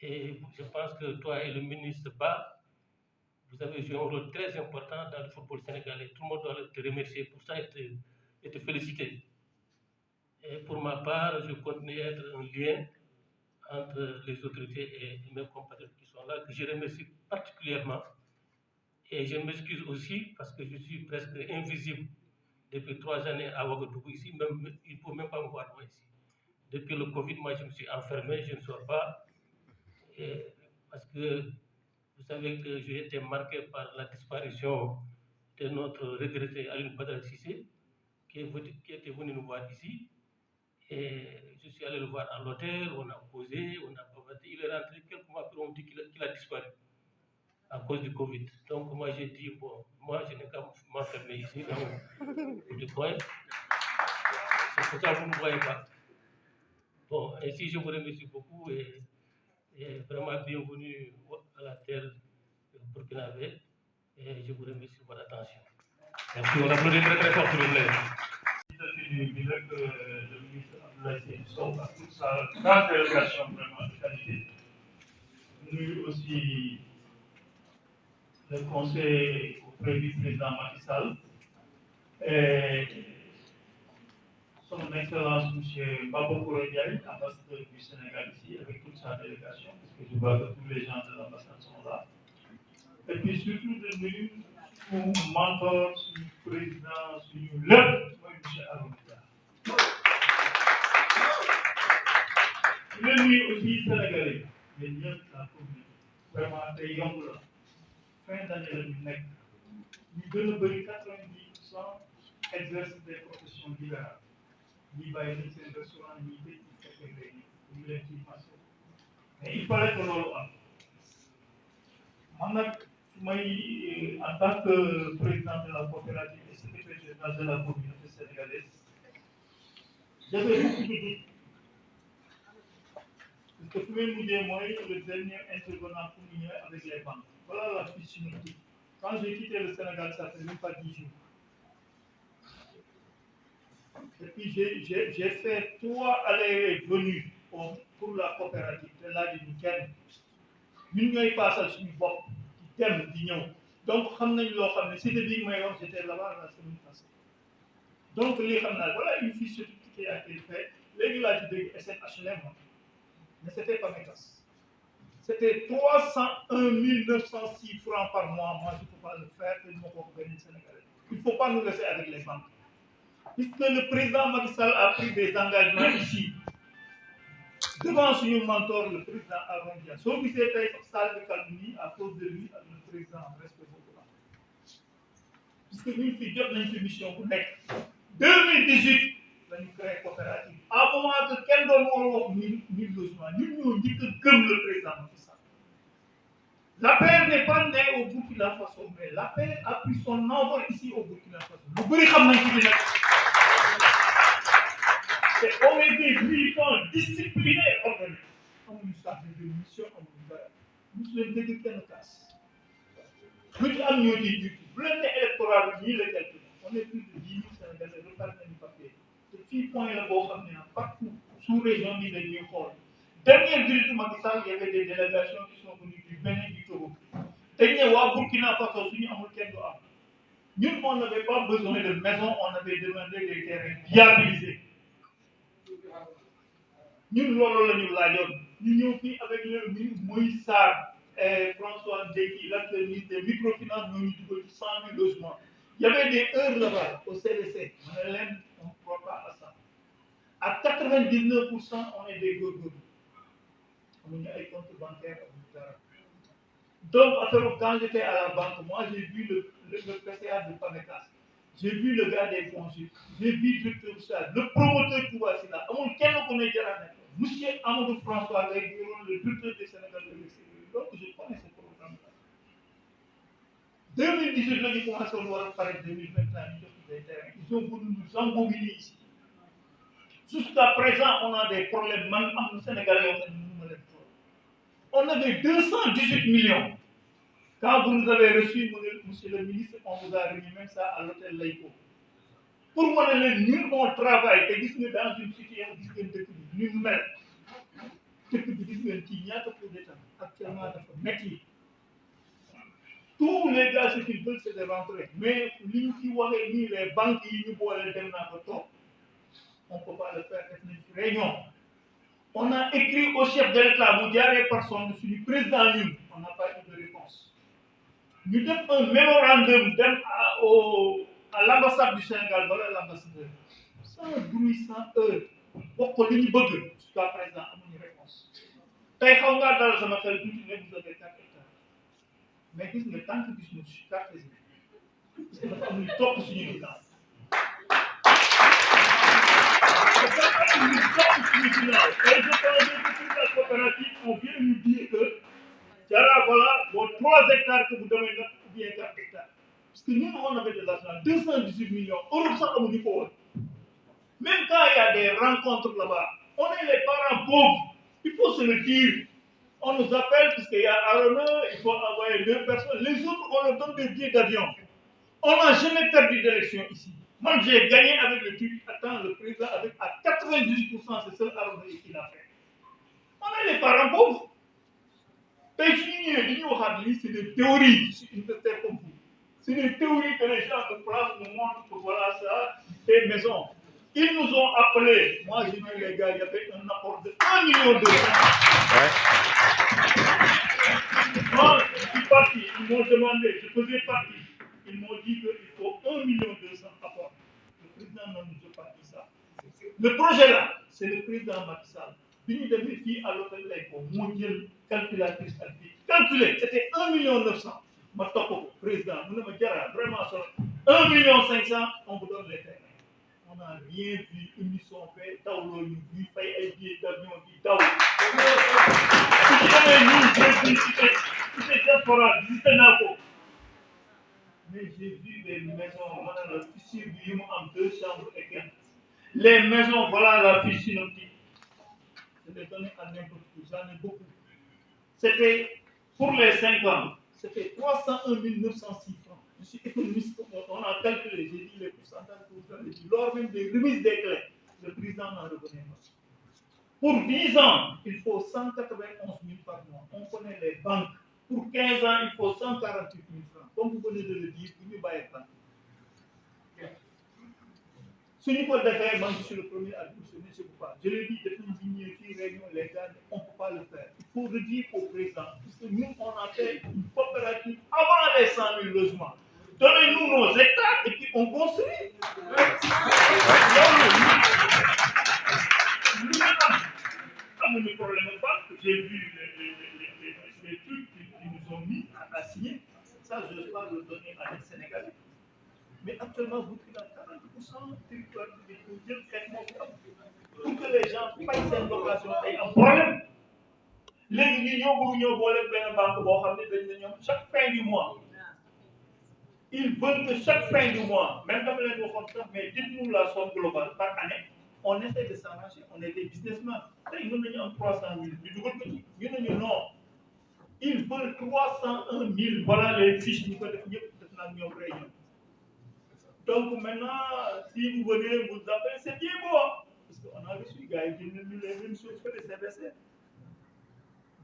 Et je pense que toi et le ministre Ba, vous avez joué un rôle très important dans le football sénégalais. Tout le monde doit te remercier pour ça et te féliciter. Et pour ma part, je continue à être un lien entre les autorités et mes compatriotes qui sont là, que je remercie particulièrement. Et je m'excuse aussi parce que je suis presque invisible depuis 3 années à Ouagadougou ici, même, il ne faut même pas me voir moi ici. Depuis le Covid, moi je me suis enfermé, je ne sors pas. Et parce que vous savez que j'ai été marqué par la disparition de notre regretté Aline Badara Cissé, qui était venu nous voir ici. Et je suis allé le voir à l'hôtel, on a posé, on a bavardé. Il est rentré quelques mois après, on dit qu'il a disparu à cause du Covid. Donc moi j'ai dit, bon, moi je n'ai qu'à m'enfermer ici, dans le coin. C'est pour ça que vous ne me voyez pas. Bon, ainsi je vous remercie beaucoup et vraiment bienvenue à la terre burkinabé et je vous remercie pour votre attention. Merci, on applaudit très très fort, s'il vous plaît. Le ministre Abdoulaye Sow a toute sa grande délégation vraiment de qualité. Nous aussi, le conseil auprès du président Macky Sall et son Excellence M. Babou Ndiaye, ambassadeur du Sénégal ici, avec toute sa délégation, parce que je vois que tous les gens de l'ambassade sont là. Et puis surtout de nous, son mentor, son président, son leader, M. Arounda. Je le dis aussi Sénégalais. yéen ñëpp la commune vraiment day yomb la fin d'année la ñu nekk ñu gën a bëri 90% exercent des professions libérales ñi bàyyi nañ seen restaurant ñi tëj ñu fekkee léegi ñu leen ciy passé mais il fallait que loolu am man nag su may en tant que président de la coopérative et secrétaire général de la communauté sénégalaise j'avais beaucoup de doutes parce que fu may mujjee mooy le dernier intervenant pour ñu ñëwee avec les banques voilà la fiche synoptique. Quand j'ai quitté le Sénégal ça fait même pas 10 jours et puis j'ai fait 3 allées et venues pour la coopérative te laaj ñu kenn ñun ñooy paasal suñu bopp di dem di ñëw donc xam nañ loo xam ne cité bi may wax j'étais là-bas la semaine passée donc lii xam naa voilà une fiche synoptique qui a été faite léegi laa ci dégg SNHLM mais c'était pas Métas c'était 301 906 francs par mois moi je peux pas le faire te ma ko benn Sénégalais il faut pas nous laisser avec les banques puisque le président Macky Sall a pris des engagements ici devant suñu mentor le président Aron Dia soo gisee tey salle de calme à cause de lui ak le président respect boobu la puisque ñun fii jot nañ fi mission bu nekk 2018 lañu créé coopérative à moment que kenn doon war wax 1000 logements ñun ñoo njëkk a gëm le président Macky Sall l'APR n'est pas né au Burkina Faso mais l'APR a pris son envol ici au Burkina Faso lu bëri xam nañ ci nag te on est des militants disciplinés organisés amuñu chargé de mission amuñu dara mosu leen dégg kenn kaas lu ci am ñoo ciy jiitu bu leen ne électoral bi ñii la calculé on est plus de 10 000 Sénégalais reparti nañu papier te fii point la boo xam ne partout sous région bi dañuy xool dernière visite Macky Sall il y avait des délégations qui sont venues du Bénin du Togo dañ ne waa Burkina Faso suñu amul kenn du am ñun on n'avait pas besoin de maison on avait demandé des terrains viabilisés ñun loolu la ñu laajoon ñu ñëw fii avec le ministre Moïse Sarr et François Ndeki l'actuel ministre des microfinances ñoo ñu dugal ci 100 000 logements il y avait des heures là-bas au CDC ma ne leen on ne croit pas à ça à 99% on est des góorgóorlu amuñu ay compte bancaire amuñu dara donc affaire quand j'étais à la banque moi j'ai vu le PCA de Pamecas j'ai vu le gars des fonds j'ai vu directeur ça le promoteur Touba Sylla amul kenn ku ne jara nekk monsieur Amadou François Gaye le directeur du Sénégal de l'extérieur donc je connais ce programme là 2018 la ñu commencé woon war a pare 2021 ñu jox des terrains ils ont voulu nous embobiner ici jusqu'à présent on a des problèmes man am na Sénégalais yoo xam ne mënu ma leen on avait 218 millions quand vous nous avez reçu monsieur le ministre on vous a remis même ça à l'hôtel Laïko pour moi leen ñun on travaille te gis nga dans une situation gis ngeen dëkk bi ni mu mel dëkk bi gis ngeen ci ñaata coup d'état actuellement dafa métti tous les gars ce qu'ils veulent c'est de rentrer mais li ñu ci waxee nii les banques yi ñu boole dem naa ko toog on peut pas le faire def nañ ci réunion on a écrit au chef de l'État bu jaaree par son suñu président ñun on n'a pas eu de réponse ñu def un mémorandum dem à l'ambassade du Sénégal voilà l'ambassadeur sans bruit sans heure wax ko li ñu bëgg jusqu'à présent amuñu réponse tey xaw ngaa dal sama xel tuuti ne vous avez 4 hectares mais gis nga tant que gis nga ci carte parce que dafa am lu topp suñu ginnaaw et je pense que la coopérative on vient nous dire que voilà vos 3 hectares que vous devez mettre ou bien 4 hectares parce que nous on avait de l'argent 218 millions Europe sax amuñu ko woon même quand il y a des rencontres là-bas on est les parents pauvres il faut se le dire on nous appelle parce qu'il y a Arona il faut envoyer 2 personnes les autres on leur donne des billets d'avion on n'a jamais perdu d'élection ici moi j'ai gagné avec le truc attends le président avec à 98% c'est seul Arona qui l'a fait on est les parents pauvres tey su ñu ñëwee dañuy waxaat lii c'est des théories sur universitaires comme vous c'est des théories que les gens de place nous montrent que voilà ça des maisons ils nous ont appelés moi j'ai dit les gars il y avait un apport de 1 million d'euros moi je suis parti ils m'ont demandé je faisais partie ils m'ont dit qu'il faut 1 million 200 apport le président ne nous a pas dit ça le projet là c'est le président Macky Sall bi ñu demee fii à l'hôtel lay ko moo jël calculatrice ak fii calculé c'était 1,9 million ma topp ko président mu ne ma Jara vraiment solo 1,5 million on vous donne les terrains on n'a rien vu émission fait taw loolu ñu fay ay billets d'avion di daw su xamee ñun c'était diaspora visité naa ko mais j'ai vu des maisons maanaam la piscine bi yu mu am 2 chambres et quelques les maisons voilà la piscine synoptique je l'ai donné à n'importe qui j'en ai beaucoup c'était pour les 5 ans c'était 301 906 francs je suis économiste on a calculé j'ai dit les pourcentages que vous avez dit lors même des remises des clés le président n'en revenait pas pour 10 ans il faut 191 000 par mois on connaît les banques pour 15 ans il faut 148 000 francs comme vous venez de le dire bu ñu bàyyi banque suñu ko defee man je suis le premier à démissionner je peux pas je l'ai dit depuis une ñëwee réunion les gars on peut pas le faire il faut redire au président parce que nous on a fait une coopérative avant les 100 000 logements donnez-nous nos hectares et puis on construit amuñu problème de banque j'ai vu les trucs qu'ils nous ont mis à signer ça je ne vais pas le donner à les Sénégalais mais actuellement vous avez 40% territoire bi pour jël traitement pour que les gens payent seen location ay am problème léegi ñu ñoo bëgg ñoo boole benn banque boo xam ne dañ ne ñoom chaque fin du mois ils veulent que chaque fin du mois même dama leen waxoon sax mais dites-nous la somme globale par année on essaie de s'arranger on est des businessmen tey mën nañu am 300 000 ñu dugal ko ci ñu ne ñu non ils veulent 301 000 voilà les fiches ñu ko def ñëpp def naa ñoom réunion. Donc maintenant, si vous venez vous appeler, c'est bien beau. Parce qu'on a reçu, gars, ils disent les mêmes choses que les CBC.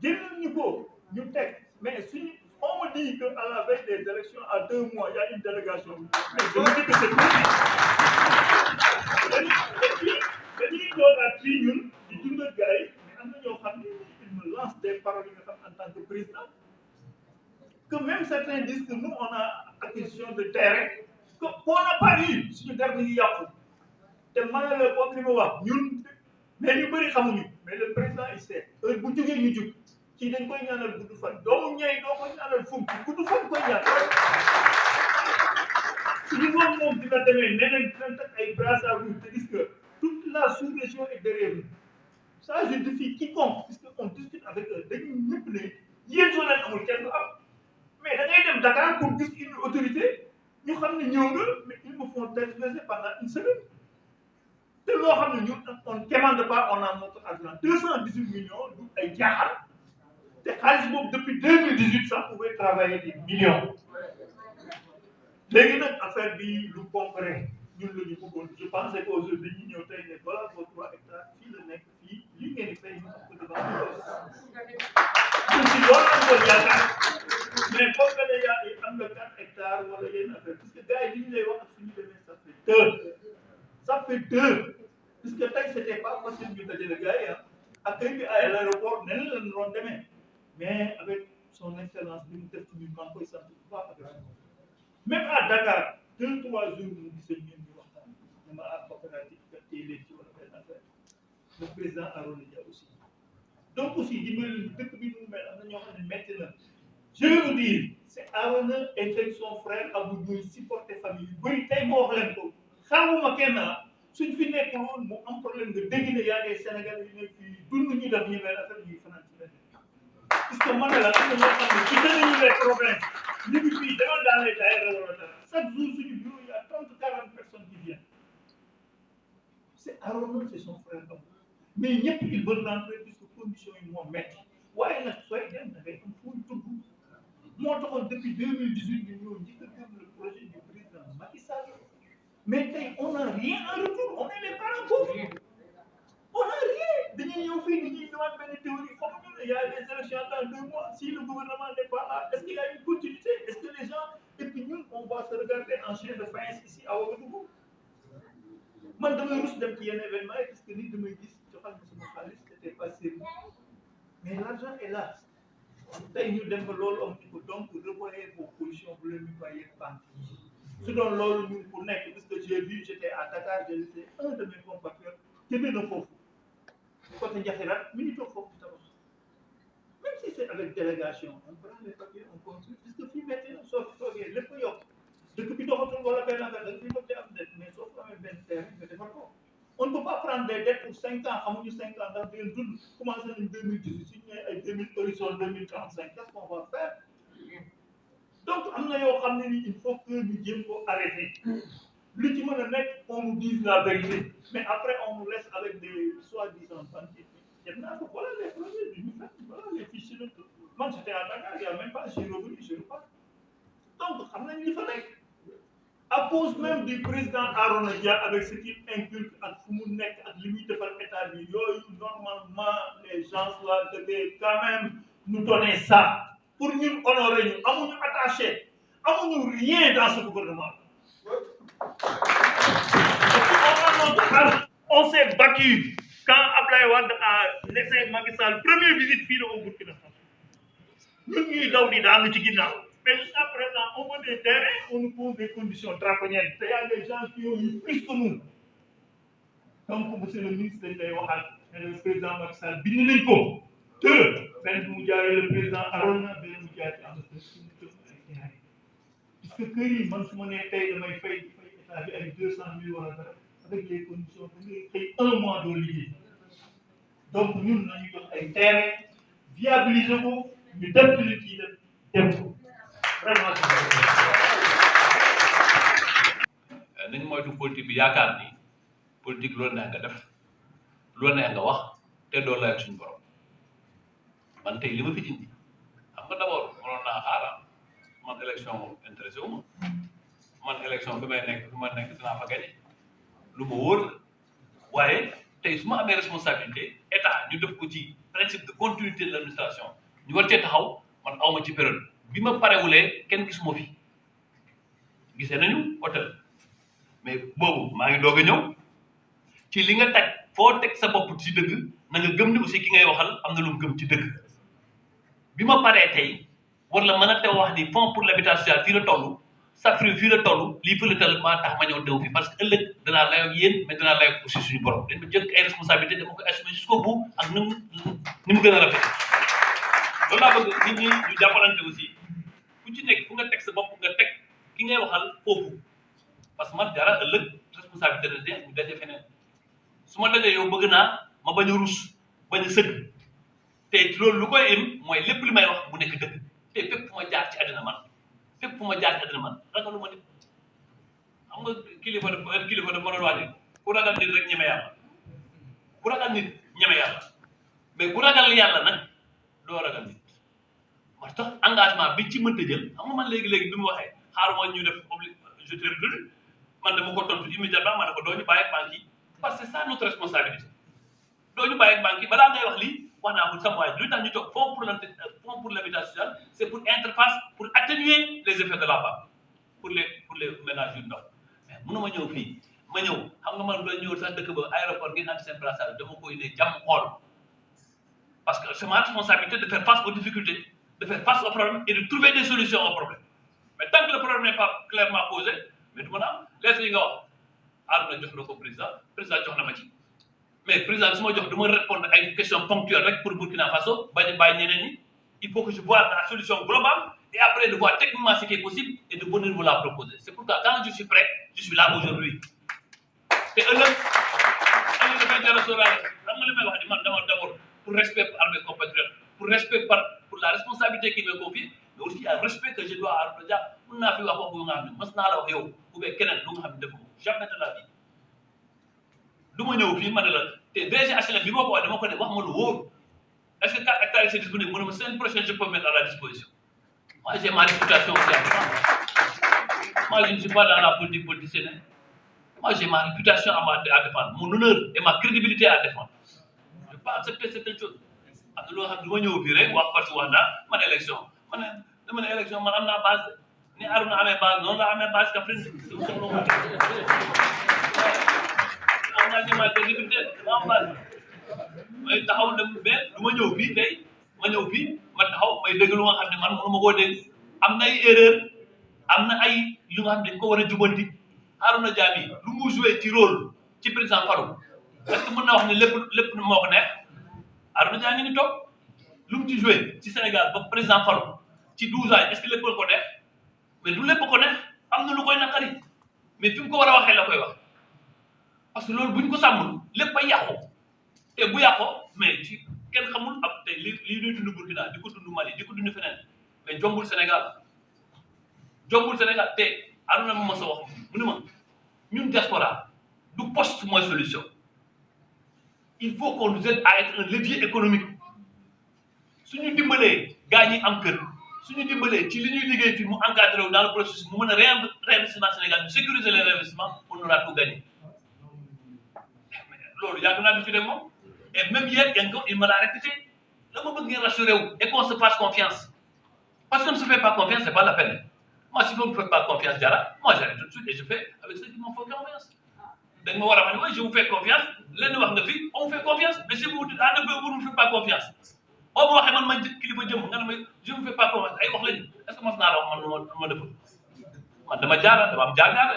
Dis-nous beau, nous tech. Mais si on me dit qu'à la veille des élections, à 2 mois, il y a une délégation, mais je me dis que c'est tout. Et puis, on a pris une, du tout le gars, mais il me lance des paroles en tant que président. Que même certains disent que nous, on a acquisition de terrain. On n'a pas eu suñu garab yi yàqu te mën na la comme li ma wax ñun mais ñu bëri xamuñu mais le président il sait heure bu jógee ñu jug kii dañ koy ñaanal gudd fan doomu ñëy doo ko ñaanal fukk gudd fan koy ñaan suñu moom dina demee neneen dina teg ay brassards rouges te gis que toute la sous-région est derrière nous ça je défie quiconque puisque on discute avec eux dañu ñëpp ne yéen soo leen amul kenn du am mais da ngay dem Dakar pour gis une autorité ñu xam ne ñëw nga mais ils me font tergiverser pendant une semaine te loo xam ne ñun on ne commande pas on a notre argent 218 millions du ay jaaxal te xaalis boobu depuis 2018 ça pouvait travailler des millions léegi nag affaire bi lu concret ñun la ñu bëggoon je pensais que aujourd'hui ñu ñëw tey ne voilà vos 3 hectares fii la nekk fii li ngeen di fay ñu am ko devant si loolu lañ ko yaakaar mais comme que ne yaa am nga 4 hectares wala yenn affaire parce que gars yi li ñu lay wax ak suñu demee ça fait 2 parce que tey c'était pas facile ñu dajale gars yi ak kay bi à l'aéroport nee na leen doon demee mais avec son excellence bi mu def ci ñun maa ngi koy sant bu baax ak même à Dakar 2-3 jours mu gisee ñun ñu waxtaan dama à coopérative nga téye leen ci wala benn affaire le président Arona Dia aussi donc aussi dimbali dëkk bi ñu mel am na ñoo xam ne métti na je vais vous dire c'est Arona et son frère Abou Diouf supporter famille yu bëri tey moo wax leen ko xamuma kenn suñ fi nekk woon mu am problème de dégg ne y a des Sénégalais yu nekk fii dund ñu def ñu mel affaire ñuy fanaan ci benn parce que man la am na ñoo xam ne ci danañu les problèmes ñu ngi fii demal dans les daayira wala dara chaque jour suñu bureau y a 30-40 personnes qui viennent c'est Arona c'est son frère Abou mais ñëpp ils veulent rentrer puisque conditions yi moo métti waaye nag sooy dem da ngay am foo dugg moo taxoon depuis 2018 ñu ñëw njëkk a gëm le projet du président Macky Sall mais tey on n'a rien en retour on est les parents pauvres on n'a rien dañuy ñëw fii dañuy ñëwaat benn théorie comme ñu ne y a des élections dans 2 mois si le gouvernement n'est pas là est-ce qu'il y a une continuité est-ce que les gens et puis ñun on va se regarder en chien de faïence ici à Ouagadougou man damay rus dem ci yenn événement yi parce que nit damay gis joxal ma sama xaalis c'était pas sérieux mais l'argent est là tey ñu dem ba loolu am ko donc revoyez vos positions bu leen ñu bàyyee banque yi su doon loolu ñun pour nekk parce que j'ai vu j'étais à Dakar j'ai laissé un de mes compatriotes jëmee na foofu côté Diakhirat mi ngi toog foofu di tabax même si c'est avec délégation on prend les papiers on construit puisque fii métti na soo fi toogee lépp yokk dëkk bi doxatul wala benn affaire da nga fi mënti am dette mais soo fi amee benn terrain nga defar ko on ne peut pas prendre des dettes pour 5 ans xamuñu 5 ans ndax dangeen dund commencé nañ 2018 suñu ñëwee ay 2000 horizon 2035 qu'est-ce qu'on va faire donc am na yoo xam ne ni il faut que ñu jéem ko arrêter li ci mën a nekk on nous dise la vérité mais après on nous laisse avec des soi-disant banquiers dem naa ko voilà les projets du ñu fait voilà les fichiers de tout man j'étais à Dakar il y a même pas je suis revenu je repars donc xam nañ li fa nekk à cause même du président Arona Dia avec ce qu'il inculque ak fu mu nekk ak li muy defal état bi yooyu normalement les gens là devaient quand même nous donner ça pour ñun honorer ñu amuñu attaché amuñu rien dans ce gouvernement. On s'est battu quand Abdoulaye Wade a laissé Macky Sall première visite fii au Burkina Faso ñun ñuy daw di daanu ci ginnaaw. Mais jusqu'à présent, on veut des terrains, on nous pose des conditions draconiennes. Il y a des gens qui ont eu plus que nous. Donc, monsieur le ministre, le président Macky Sall, deux, le président Arona, puisque que man su ma nee tey damay fay état bi ay 200 000 wala dara avec les conditions da ngay xëy 1 mois doo liggéey donc ñun nañu jox ay terrain viabiliser ko ñu def ci li ciy def dem ko. nañ moytu politique bi yaakaar ni politique loolu neex nga def loolu neex nga wax te doo lay ak suñu borom man tey li ma fi indi xam nga d'abord mënoon naa xaaral man élection intéressé wu ma man élection bi may nekk dinaa fa gagné lu ma wóor la waaye tey su ma amee responsabilité état ñu def ko ci principe de continuité de l'administration ñu war cee taxaw man awma ci période bi ma parewulee kenn gisuma fi gisee nañu hôtel mais boobu maa ngi doog a ñëw ci li nga teg foo teg sa bopp ci dëgg na nga gëm ni aussi ki ngay waxal am na lu mu gëm ci dëgg bi ma paree tey war la mën a teew wax ni fonds pour l'habitat social fii la toll SAFRU fii la toll lii fii la toll maa tax ma ñëw teew fi parce que ëllëg danaa layoo ak yéen mais danaa layoo aussi suñu borom dañ ma jël ay responsabilité dama ko assumer jusqu'au bout ak ni mu gën a rafet loolu laa bëgg nit ñi ñu jàppalante aussi ku ci nekk fu nga teg sa bopp nga teg ki ngay waxal foofu parce que man dara ëllëg responsabilité la ñu daje feneen su ma dajee yow bëgg naa ma bañ a rus bañ a sëgg te loolu lu koy im mooy lépp li may wax mu nekk dëgg te fépp fu ma jaar ci àddina man fépp fu ma jaar ci àddina man ragalu ma nit xam nga kilifa da ma doon wax ni ku ragal nit rek ñeme yàlla ku ragal nit ñeme yàlla mais ku ragal yàlla nag doo ragal nit moo tax engagement bi ci mënta jël xam nga man léegi-léegi bi mu waxee xaaruma ñu def jeté man dama ko tontu immédiatement ma ne ko doo ñu bàyyi ak banque yi parce que c'est ça notre responsabilité doo ñu bàyyi ak banque yi balaa ngay wax lii wax naa ko sama waay luy tax ñu toog fonds pour l'habitat social c'est pour interface pour atténuer les effets de la banque pour les ménages yu ndaw mais mënu ma ñëw fii ma ñëw xam nga man doon ñëw sax dëkk ba aéroport ngeen am seen brassage dama koy ne jàmm xool parce que c'est ma responsabilité de faire face aux difficultés de faire face aux problèmes et de trouver des solutions aux problèmes mais tant que le problème n'est pas clairement posé mais du mën a am lettre yi nga wax Arona jox na ko président jox na ma ci mais président su ma jox du ma répondre à une question ponctuelle rek pour Burkina Faso bañ a bàyyi ñeneen ñi il faut que je vois la solution globale et après de voir techniquement ce qui est possible et de venir vous la proposer c'est pourquoi quand je suis prêt je suis là aujourd'hui te ëllëg dafay jara sóoraale xam nga li may wax di man dama d'abord pour respect par mes compatriotes pour respect pour la responsabilité qui me confie mais aussi un respect que je dois à Arona Dia mën naa fi wax bu nga xam ne mas naa la wax yow ou bien keneen lu nga xam ne def ko jamais de la vie du ma ñëw fii ma ne la te DGHLM bi ma ko wax dama ko ne wax ma lu wóor est-ce que 4 hectares c'est disponible mu ne ma semaine prochaine je peux mettre à la disposition moi j'ai ma réputation aussi à défendre moi je ne suis pas dans la politique politicienne moi j'ai ma réputation à défendre mon honneur et ma crédibilité à défendre je peux pas accepter certaines choses am na loo xam ne du ma ñëw fii rek wax parce que wax naa man élection dama ne élection man am naa base ni Arona amee base noonu la amee base Kaffrine am naa ma crédibilité dama am base may taxaw dem mais du ma ñëw fii tey ma ñëw fii ma taxaw may dégg lu nga xam ne man mënu ma koo dégg am na ay erreur am na ay yu nga xam ne dañ ko war a jubanti Arona Dia lu mu joué ci rôle ci président Fallou est-ce que mën na wax ne lépp moo ko neex Arouna Dia ngi ni toog lu mu ci joué ci Sénégal ba président Fallou ci 12 ans est-ce que lépp ko def mais du lépp ko def am na lu koy naqari mais fi mu ko war a waxee la koy wax parce que loolu bu ñu ko sàmmul lépp ay yàqu te bu yàqoo mais ci kenn xamul ab tey li ñuy dund Burkina di ko dund Mali di ko dund feneen mais jombul Sénégal te Arouna ma mos a wax mu ne ma ñun diaspora du poste mooy solution il faut qu'on nous aide à être un levier économique suñu dimbalee gaa ñi am kër suñu dimbalee ci li ñuy liggéey fii mu encadré wu dans le processus mu mën a réinvestissement Sénégal ñu sécuriser les investissements on aura tout gagné loolu yàgg naa discuter moom et même hier il me l'a répété dama bëgg ngeen rassuré wu et qu'on se fasse confiance parce qu'on ne se fait pas confiance c'est pas la peine moi si vous ne me faites pas confiance Diarra moi j'arrête tout de suite et je fais avec ceux qui m'ont fait confiance da nga ma war a wax ne je vous fais confiance lenn wax nga fi on fait confiance mais si vous dites vous ne me faites pas confiance boo ma waxee man ma kilifa jëm nga ne ma je vous fais pas confiance ay wax lañu est-ce que mos naa la wax man lu ma deful man dama jaara dama am jaar-jaar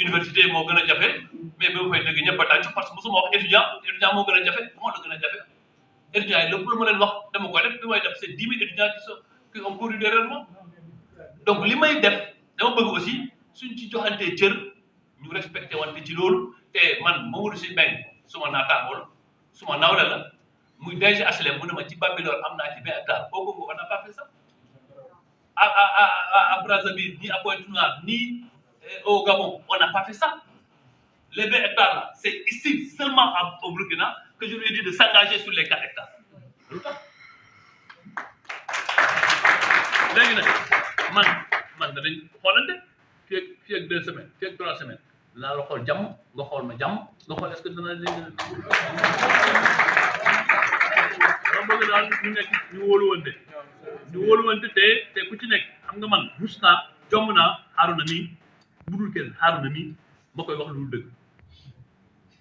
université moo gën a jafe mais ba fay dëgg ñëpp a tàcc parce que mosuma wax étudiant moo gën a jafe moo la gën a jafe étudiants yi lépp lu ma leen wax dama koy def li may def c'est 10 000 étudiants qui ont couru derrière moi donc li may def dama bëgg aussi suñ ci joxantee cër ñu respecté wante ci loolu te man Mamadou Sy Mbengue suma naataangool suma nawle la muy DG HLM mu ne ma ci Bambilor am naa ci 20 hectares kooku on n'a pas fait ça à Brazzaville ni à Pointe-Noire ni au Gabon on n'a pas fait ça les 20 hectares là c'est ici seulement au Burkina que je lui ai dit de s'engager sur les 4 hectares lu tax léegi nag man danañ xoolante fii ak 2 semaines fii ak 3 semaines naa la xool jàmm nga xool ma jàmm nga xool est-ce que dana léegi dama bëgg daal ñu nekk ñu wóoluwante te ku ci nekk xam nga man rus naa jomb naa Arouna mii budul kenn Arouna mii ma koy wax lu dëgg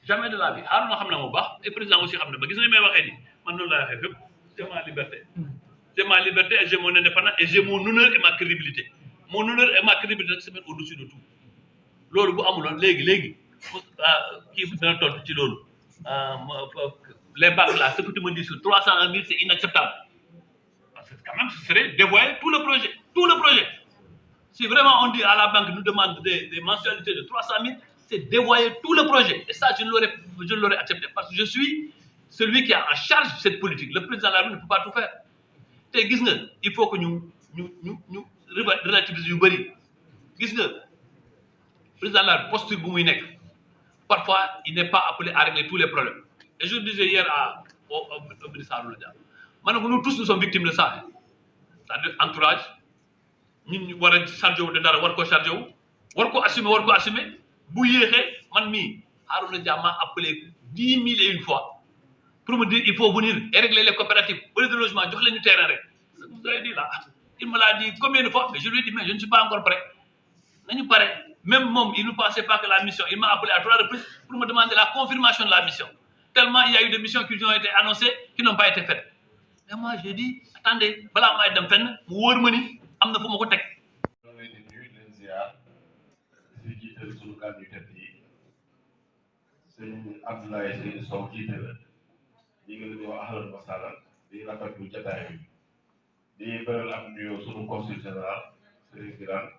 jamais de la vie Arouna xam na ma bu baax et président aussi xam na ba gis nga may waxee ni man noonu laay waxee fépp j'ai ma liberté et j'ai mon indépendance et j'ai mon honneur et ma crédibilité mon honneur et ma crédibilité nag se mettent au-dessus de tout loolu bu amuloon léegi kii dana tontu ci loolu les banques là ce que tu me dis sur 301 000 c'est inacceptable parce que quand même ce serait dévoyer tout le projet si vraiment on dit à la banque nous demande des mensualités de 300 000 c'est dévoyer tout le projet et ça je l'aurais accepté parce que je suis celui qui a en charge cette politique le président de la République ne peut pas tout faire te gis nga il faut que ñu relativiser yu bëri gis nga président de la posture bu muy nekk parfois il n'est pas appelé à régler tous les problèmes et je disais hier au ministre Arouna Dia ma ne ko nous tous nous sommes victimes de ça c'est-à-dire entourage ñun ñu war a chargé wu de dara war ko chargé wu war ko assumer bu yéexee man mii Arouna Dia m'a appelé 10 000 et une fois pour me dire il faut venir et régler les coopératives au lieu de logement jox leen ñu terrain rek vous avez dit là il me l'a dit combien de fois mais je lui ai dit mais je ne suis pas encore prêt nañu pare même moom il ne pensait pas que la mission il m'a appelé à 3 reprises pour me demander la confirmation de la mission tellement il y a eu des missions qui ont été annoncées qui n'ont pas été faites mais moi j'ai dit attendez balaa maay dem fenn mu wóor ma ni am na fu ma ko teg. ñoo ngi leen di nuyu leen ziar si jiital suñu kàddu yu tedd yi sëñ Abdoulaye Seydou Sow jiite la ñu ngi leen di wax ahlan wa sahlan di rafetlu jotaay bi di beral am nuyoo suñu consul général Serigne Birane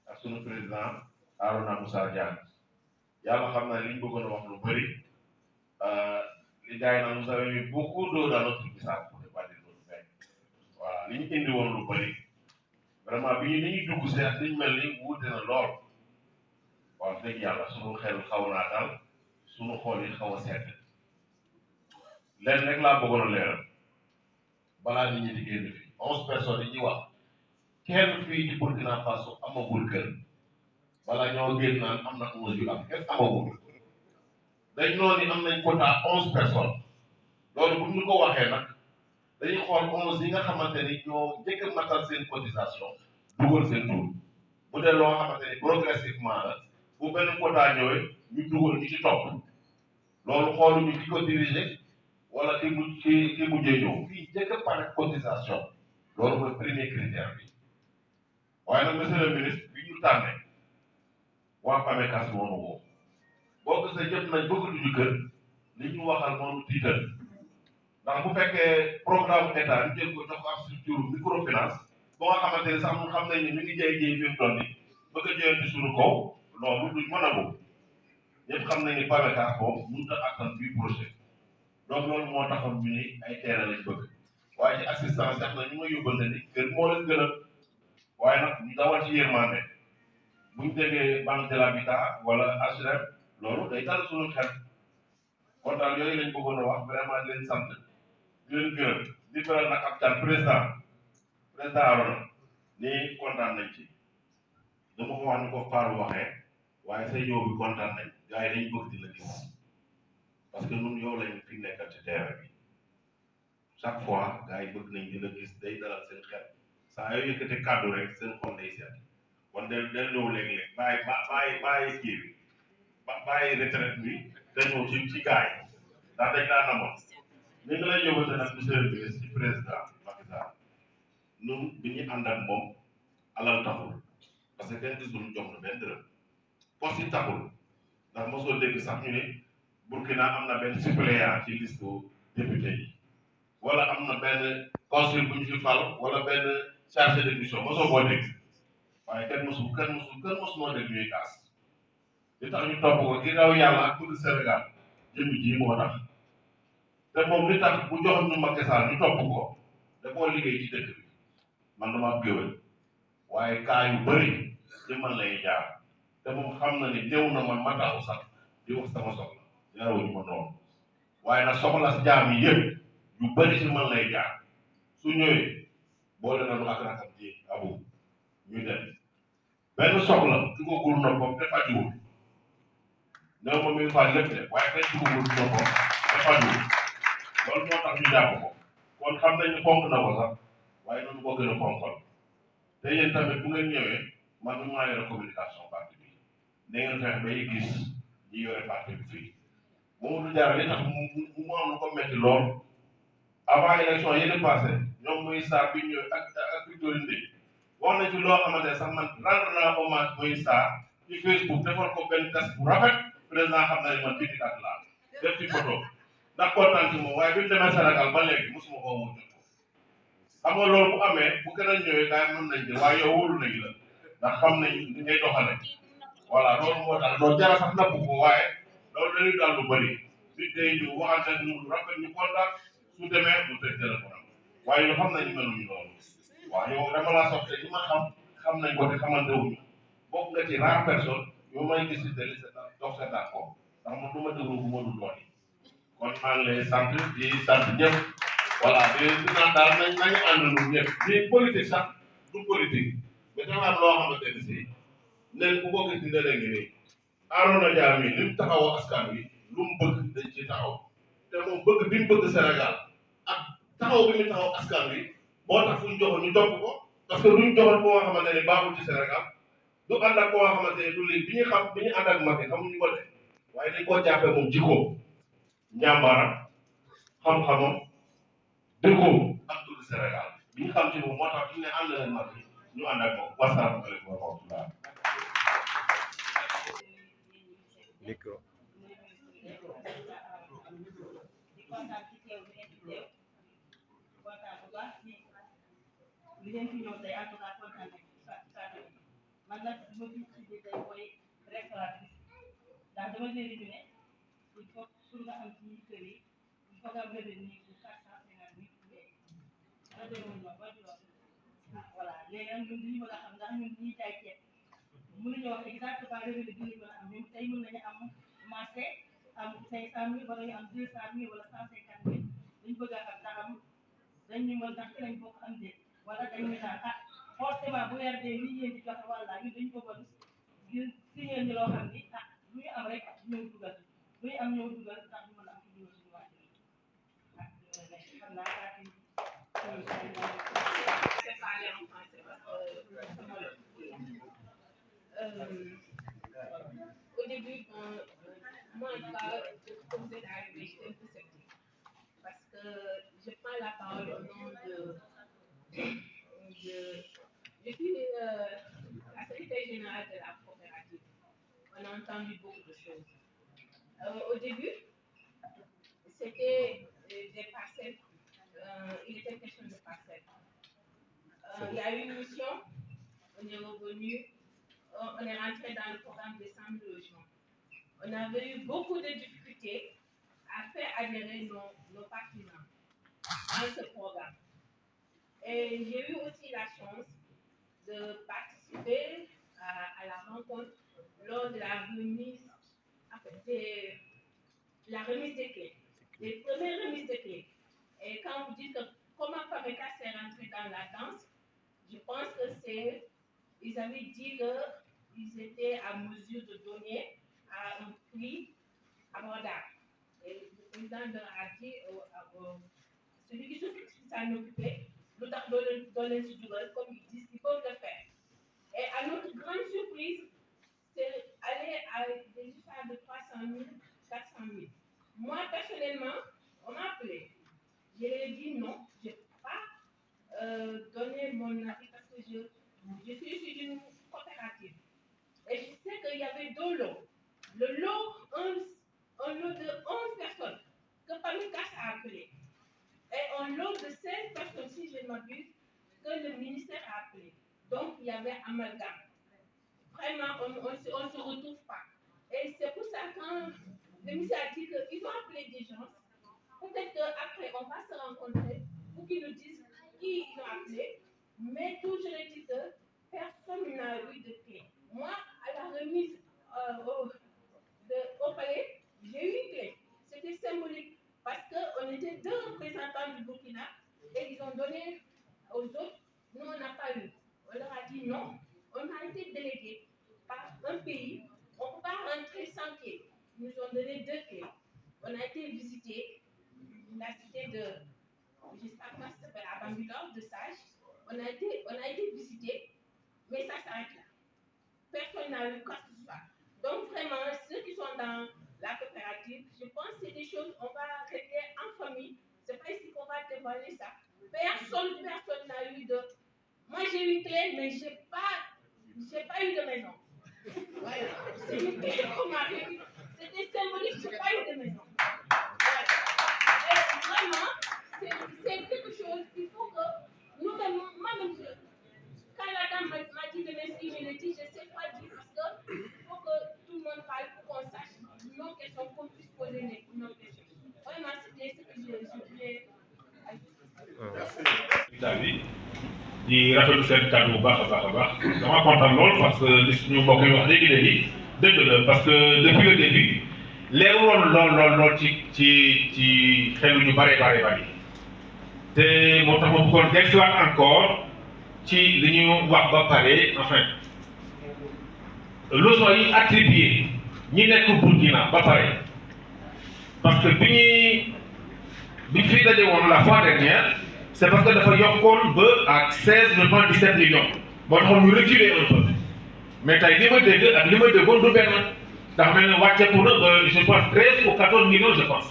ak suñu président Arouna Moussa Diagne yàlla xam naa li ñu bëggoon a wax lu bëri li gars yi naan nous avons eu beaucoup d'eau dans notre bissap pour ne pas dire loolu mais voilà li ñu indi woon lu bëri vraiment bi ni ñuy dugg si ak li ñu mel ni wuute na lool wax dëgg yàlla suñu xel xaw naa dal suñu xool yi xaw a sedd lenn rek laa bëggoon a leeral balaa nit ñi di génn fi 11 personnes yi ñuy wax kenn fii ci Burkina Faso amagul kër balaa ñoo génn naan am na 11 yu am kenn amagul dañ noonu ni am nañ quota 11 personnes loolu bu ñu ko waxee nag dañuy xool 11 yi nga xamante ni ñoo njëkk a matal seen cotisation dugal seen tur bu dee loo xamante ni progressivement la bu benn quota ñëwee ñu dugal ñu ci topp loolu xooluñu ki ko diriger wala ki mujjee ñëw fii njëkk a pare cotisation loolu mooy premier critère bi waaye nag monsieur le ministre bi ñu tànnee waa PAMECAS moo nu woo boo gisee jot nañ bëgg duñu kër li ñu waxal moo nu tiital ndax bu fekkee programme état ñu jël ko jox ko ab structure microfinance ba nga xamante ne sax ñun xam nañ ne ñu ngi jaay fi mu toll nii bëgg a jëyante suñu kaw loolu duñ mën a boobu ñëpp xam nañ ni PAMECAS boobu mënut a attan bii projet donc loolu moo taxoon ñu ni ay terrain lañ bëgg waaye ci assistance sax na ñu ma yóbbal ne ni kër moo leen gën a waaye nag ñu dawal ci yërmande buñ déggee banque de l'habitat wala HLM loolu day dal suñu xel kon daal yooyu lañ bëggoon a wax vraiment di leen sant di leen gërëm di beral nag ab can président Arona ni kontaan nañ ci dama ko wax ni ko Fallou waxee waaye say ñëw bi kontaan nañ gars yi dañ bëgg di la gis parce que ñun yow lañ fi nekkal ci terrain bi chaque fois gars yi bëgg nañ di la gis day dalal seen xel saa yoo yëkkate kàddu rek seen xol day seet kon del ñëw léeg-léeg bàyyi kii bi bàyyi retraite bi da ñëw ci gars yi ndax dañ laa namoon ni nga lay yóbbate nag monsieur le ministre ci président Macky Sall ñun bi ñu ànd ak moom alal taxul parce que kenn gisul jox na benn dërëm poste yi taxul ndax mosoo dégg sax ñu ne Burkina am na benn suppléant ci liste député yi wala am na benn consul bu ñu fi fal wala benn chargé de mission mosoo koo dégg waaye kenn mosu moo dégg ñuy kaas li tax ñu topp ko ginnaaw yàlla ak bëgg Sénégal jëmm ji moo tax te moom li tax bu joxoon ñu Macky Sall ñu topp ko da koo liggéey ci dëkk bi man dama géwél waaye kaa yu bëri ci man lay jaar te moom xam na ni néew na man ma taxu sax di wax sama soxla yarawuñu ma noonu waaye nag soxla si jaam yi yëpp yu bëri ci man lay jaar su ñëwee boole na lu ak rakam ji abu ñu dem benn soxla su ko góor noppam te fajuwul néew ma muy faj lépp de waaye tey su ko góor noppam te fajuwul loolu moo tax ñu jàpp ko kon xam nañ ni fonk na ko sax waaye noonu ko gën a fonkal te yéen tamit bu ngeen ñëwee man mi maa yore communication parti bi da ngeen fexe bay gis ñi yore parti bi fii Mamadou Diarra li tax mu am lu ko metti lool avant élection yi di passé ñoom muy Sarr bi ñëw ak Victorine Ndeye wax nañ ci loo xamante ne sax man rendre naa hommage muy Sarr ci Facebook defal ko benn test bu rafet président xam na ne man bindikat laa def ci photo ndax kontaan ci moom waaye bi mu demee Sénégal ba léegi mosuma koo woo jot ko xam nga loolu bu amee bu keneen ñëwee gars yi mën nañ de waaye yow wóolu nañ la ndax xam nañ ni ngay doxale voilà loolu moo tax loolu jara sax napp ko waaye loolu dañuy daal lu bëri nit day ñu waxante ak ñu rafet ñu kontaan su demee mu tëj téléphone am waaye ñu xam nañ meluñu loolu waaw yow dama laa soxla ñi ma xam nañ ko te xamante wuñu bokk nga ci rare personne yow may gis si deli sa dox sa daal ko ndax man du ma déglu bu ma dul lool kon maa ngi lay sant di sant ñëpp voilà di naan daal nañu ànd ñun ñëpp di politique sax du politique mais dafa am loo xamante ne si nen ku ko gis ni ne ngi nii Arona Dia mi li mu taxawoo askan wi lu mu bëgg dañ ci taxaw te moom bëgg bi mu bëgg Sénégal ak taxaw bi mu taxaw askan wi moo tax fu ñu joxoon ñu topp ko parce que luñ joxoon koo xamante ne baaxul ci Sénégal du ànd ak koo xamante ne du léegi bi ñu ànd ak Macky xamuñu ko de waaye dañ koo jàppee moom jikkoom njàmbaaram xam-xamam dëggoom ak dugg Sénégal bi ñu xam ci moom moo tax ñu ne ànd leen Macky ñu ànd ak moom wasalaamaaleykum wa rahmatulah. micro. li leen fi ñëw tey en tout cas kontaan nañu man nag li ma fi tuddee tey mooy restauratrice ndax dama leen di ne il faut pour nga am ci kër yi il faut nga am revenu bu 450 000 voilà léegi nag ñun dañu mën a xam ndax ñun ñuy jaay ceeb mënuñu wax exactement revenu bi ñu mën a am ñun tey mën nañu am marché am 500 000 wala ñu am 200 000 wala 150 000 dañu bëgg a xam ndax am dañu mën ndax ci lañ bokk am déet wala dañu naan ah forcément bu weer dee lii yéen di joxe wala ñun dañu ko bëgg ngir signé ñu loo xam ni ah lu ñu am rek ñëw dugal lu ñu am ñëw dugal ndax ñu mën a am ci ñëw suñu waaj ah xam naa daa au début, moi, en tout cas, comme vous êtes arrivé, j'étais un peu sceptique. Parce que je prends la parole au nom je suis la secrétaire générale de la coopérative. On a entendu beaucoup de choses. Au début, c'était des parcelles. Il était question de parcelles. Il y a eu une mission, on est revenu, on est rentré dans le programme des 100 000 logements. On avait eu beaucoup de difficultés à faire adhérer nos partisans dans ce programme. Et j'ai eu aussi la chance de participer à la rencontre lors de la remise, la remise des clés, les premières remises de clés. Et quand vous dites que comment Fabrica s'est rentré dans la danse, je pense que ils avaient dit qu'ils étaient à mesure de donner à un prix abordable. Et le président a dit celui qui s'en occupait, nous avons donné ce duel, comme ils disent qu'ils peuvent le faire. Et à notre grande surprise, c'est aller à des histoires de 300 000, 400 000. Moi, personnellement, on m'a appelé. Je lui ai dit non, je ne peux pas donner mon avis parce que je suis issu d'une coopérative. Et je sais qu'il y avait deux lots. Le lot, un lot de 11 personnes que Pamicas a appelé. Et un lot de 16 personnes, si je ne m'abuse, que le ministère a appelé. Donc, il y avait amalgame. Vraiment, on ne se retrouve pas. Et c'est pour ça que quand le ministère a dit qu'ils ont appelé des gens, peut-être qu'après, on va se rencontrer pour qu'ils nous disent qui ils ont appelé. Mais toujours est-il que personne n'a eu de clé. Moi, à la remise au palais, j'ai eu une clé. C'était symbolique parce qu'on était deux représentants du Burkina et ils ont donné aux autres. Nous, on n'a pas eu. On leur a dit non. On a été délégués par un pays. On ne peut pas rentrer sans clé. Ils nous ont donné 2 clés. On a été visiter la cité de, je ne sais pas comment ça s'appelle, à Bambilor, de Sage. On a été visiter, mais ça s'arrête là. Personne n'a eu quoi que ce soit. Donc vraiment, ceux qui sont dans la coopérative, je pense que c'est des choses qu'on va régler en famille. C'est pas ici qu'on va dévoiler ça. Personne n'a eu de... Moi j'ai eu une clé, mais j'ai pas eu de maison. Voilà. C'est une clé qu'on m'a eu. C'était symbolique, j'ai pas eu de maison. Voilà. Et vraiment, c'est quelque chose qu'il faut que nous-mêmes, moi-même, quand la dame m'a dit de m'inscrire, je l'ai dit, je ne sais pas dire parce qu'il faut que tout le monde parle pour qu'on sache nos questions, qu'on puisse poser nos questions. Vraiment, c'était ce que je voulais ajouter. di rafetlu seen kàddu bu baax a baax a baax dama kontaan lool parce que li suñu mbokk yi wax léegi dëgg la parce que depuis le début leeru woon lool ci xelu ñu bare te moo tax ma bëggoon dellusiwaat encore ci li ñu wax ba pare enfin leçon yi attribué ñi nekk Burkina ba pare parce que bi fi daje woon la fois dernière c'est parce que dafa yokkoon ba à 16,17 millions moo taxoon ñu reculer un peu mais tey li ma dégg ak li ma déggoon du benn ndax mel ne wàcceeku na ba je pense 13 ou 14 millions je pense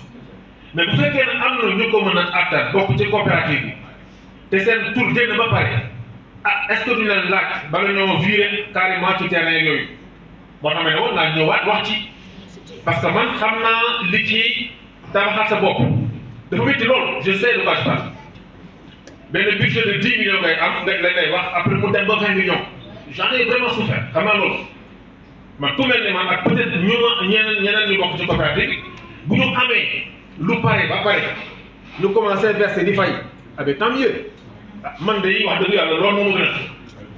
mais bu fekkee ne am na ñu ko mën a attan bokk ci coopérative bi te seen tur génn ba pare est-ce que duñ leen laaj bala ñoo virer carrément ci terrain yooyu moo tax ma ne woon naa ñëwaat wax ci parce que man xam naa li ci tabaxal sa bopp dafa métti loolu je sais de quoi je parle. benn budget de 10 millions ngay am nga lay wax après mu dem ba 20 millions j'en ai vraiment souffert xam naa loolu man ku mel ne man ak peut-être ñeneen ñu bokk ci coopérative bi bu ñu amee lu pare ba pare ñu commencé verser di fay avec tant mieux man de wax dëgg yàlla loolu moo ma gënal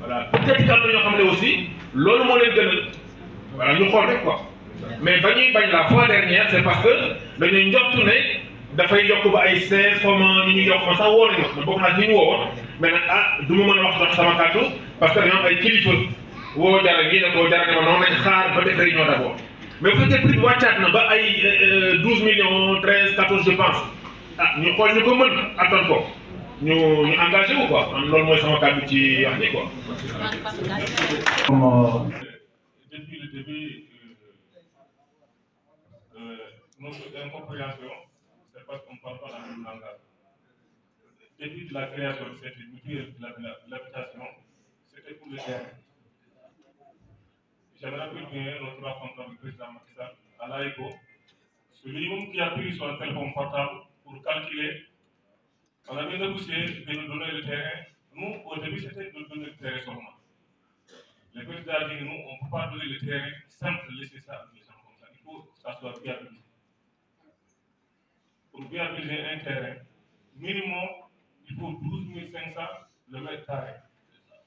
voilà peut-être que am na ñoo xam ne aussi loolu moo leen gënal voilà ñu xool rek quoi mais ba ñuy bañ la fois dernière c'est parce que dañuy njort ne dafay yokk ba ay 16 comment ñu yokk ma sax woo nañu ma bokk naa ci ñu woowoon mais nag du ma mën a wax sama kàddu parce que dañoo am ay kilifa woo jara ñii ne ko jara ne ma noonu nañ xaar ba def réunion d'abord mais bu fekkee prix bi wàccaat na ba ay 12 millions 13 14 je pense ñu xool ñu ko mën attan ko ñu engagé wu quoi am loolu mooy sama kàddu ci wax ni quoi. Depuis le début notre incompréhension. Parce qu'on ne parle pas la même langage. Depuis la création de cette mutuelle de l'habitation, c'était pour le terrain. Je me rappelle bien notre rencontre avec le président Macky Sall à l'AECO. C'est lui-même qui a pris son téléphone portable pour calculer. On avait négocié de nous donner le terrain. Nous, au début, c'était de nous donner le terrain seulement. Le président a dit, nous, on ne peut pas donner le terrain simple, laisser ça avec les gens comme ça. Il faut que ça soit viabilisé. Pour viabiliser un terrain, minimum, il faut 12 500 le mètre carré.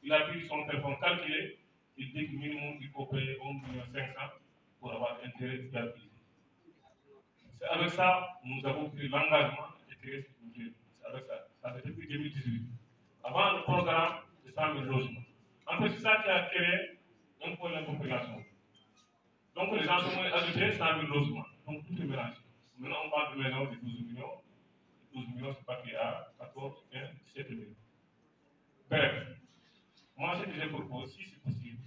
Il a pris son téléphone calculé, il dit que minimum, il faut payer 1 500 000 pour avoir un terrain viabilisé. C'est avec ça que nous avons pris l'engagement de créer ce budget. C'est avec ça. Ça fait depuis 2018. Avant le programme de 100 000 logements. En fait, c'est ça qui a créé un problème de population. Donc, les gens sont ajoutés 100 000 logements. Donc, tout est mélangé. Maintenant, on parle de maisons de 12 millions. 12 millions, c'est pas qu'il y a 14, 15, 17 millions. Bref, moi, ce que je propose, si c'est possible,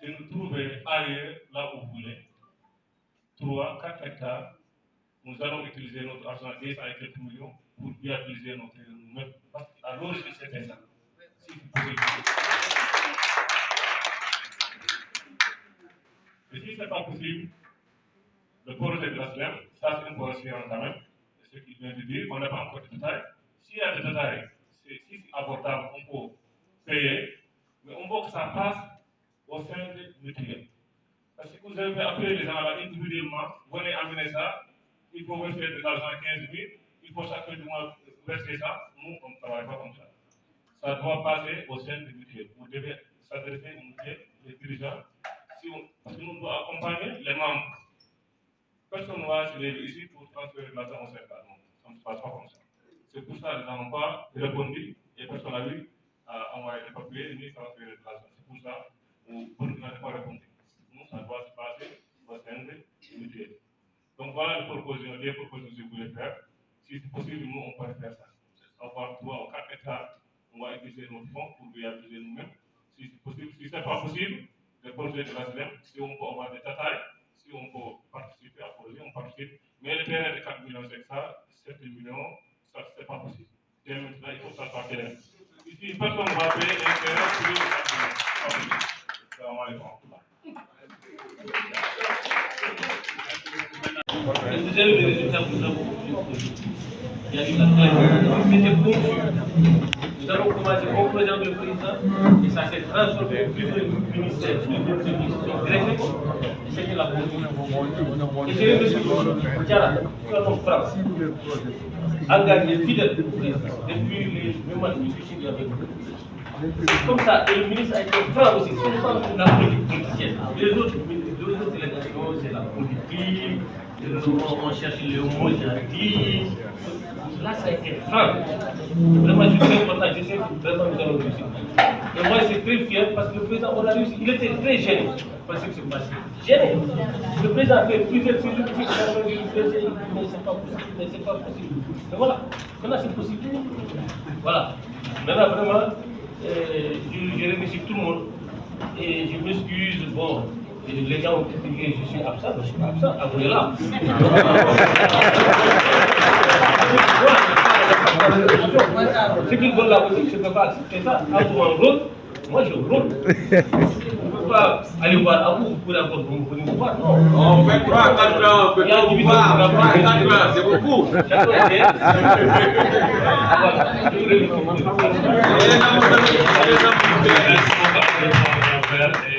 de nous trouver ailleurs, là où vous voulez, 3, 4 hectares. Nous allons utiliser notre argent 10 à quelques millions pour viabiliser notre nous-mêmes. Parce qu'à l'origine, c'était ça. Si c'est possible. Et si ce n'est pas possible, le projet de la SLEM, ça c'est une condition quand même. Ce qu'il vient de dire, on n'a pas encore de détails. S'il y a des détails, si c'est abordable, on peut payer, mais on veut que ça passe au sein des mutuelles. Parce que vous avez appelé les gens là individuellement, venez amener ça, il faut faire de l'argent 15 000, il faut chaque mois verser ça. Nous, on ne travaille pas comme ça. Ça doit passer au sein des mutuelles. Vous devez s'adresser aux mutuelles, les dirigeants, parce que nous devons accompagner les membres. Personne ne va se lever ici pour transférer de l'argent au CFA. Non, ça ne se passe pas comme ça. C'est pour ça que nous n'avons pas répondu et personne n'a vu à envoyer des papiers ni transférer de l'argent. C'est pour ça que nous n'avons pas répondu. Nous, ça doit se passer au sein des mutuelles. Donc voilà les propositions que je voulais faire. Si c'est possible, nous, on peut faire ça. Avoir 3 ou 4 hectares, on va utiliser nos fonds pour viabiliser nous-mêmes. Si c'est possible, si ce n'est pas possible, le projet de la SLEM, si on peut avoir des détails, si on peut participer à projet, on participe. Mais le terrain de 4 millions, c'est ça, 7 millions, ça, c'est pas possible. Et maintenant, il faut que ça soit clair. Ici, personne ne va payer un terrain pour les 4 millions. Salam alaikum. Vous avez les résultats que nous avons obtenus. Il y a eu la c'était nous avons commencé au président de président et ça s'est transformé en plusieurs ministères, plusieurs services sont greffés. C'était la politique. Et j'ai reçu Diara, en France, engagé fidèle depuis les moments difficiles avec nous. C'est comme ça, et le ministre a été franc aussi, c'est pas la politique politicienne. Les autres délégations, c'est la politique, on cherche le mot gentil. Là, ça a été franc. Vraiment, je suis content, je sais que vraiment nous allons réussir. Et moi, je suis très fier parce que le président, on a réussi. Il était très gêné par ce qui s'est passé. Gêné. Le président a fait plusieurs séjours de mais c'est pas possible, mais c'est pas possible. Mais voilà, maintenant c'est possible. Voilà. Maintenant, vraiment, je remercie tout le monde et je m'excuse. Bon, les gens ont dit que je suis absent, je suis pas absent, ah, vous êtes là. Ce qu'ils veulent la politique, je ne peux pas accepter ça. À vous en rôle, moi je rôle. Je ne peux pas aller voir à vous, vous pouvez encore venir me voir. Non. On fait 3 à 4 ans, on peut pas vous voir. 3 à 4 ans, c'est beaucoup. Merci.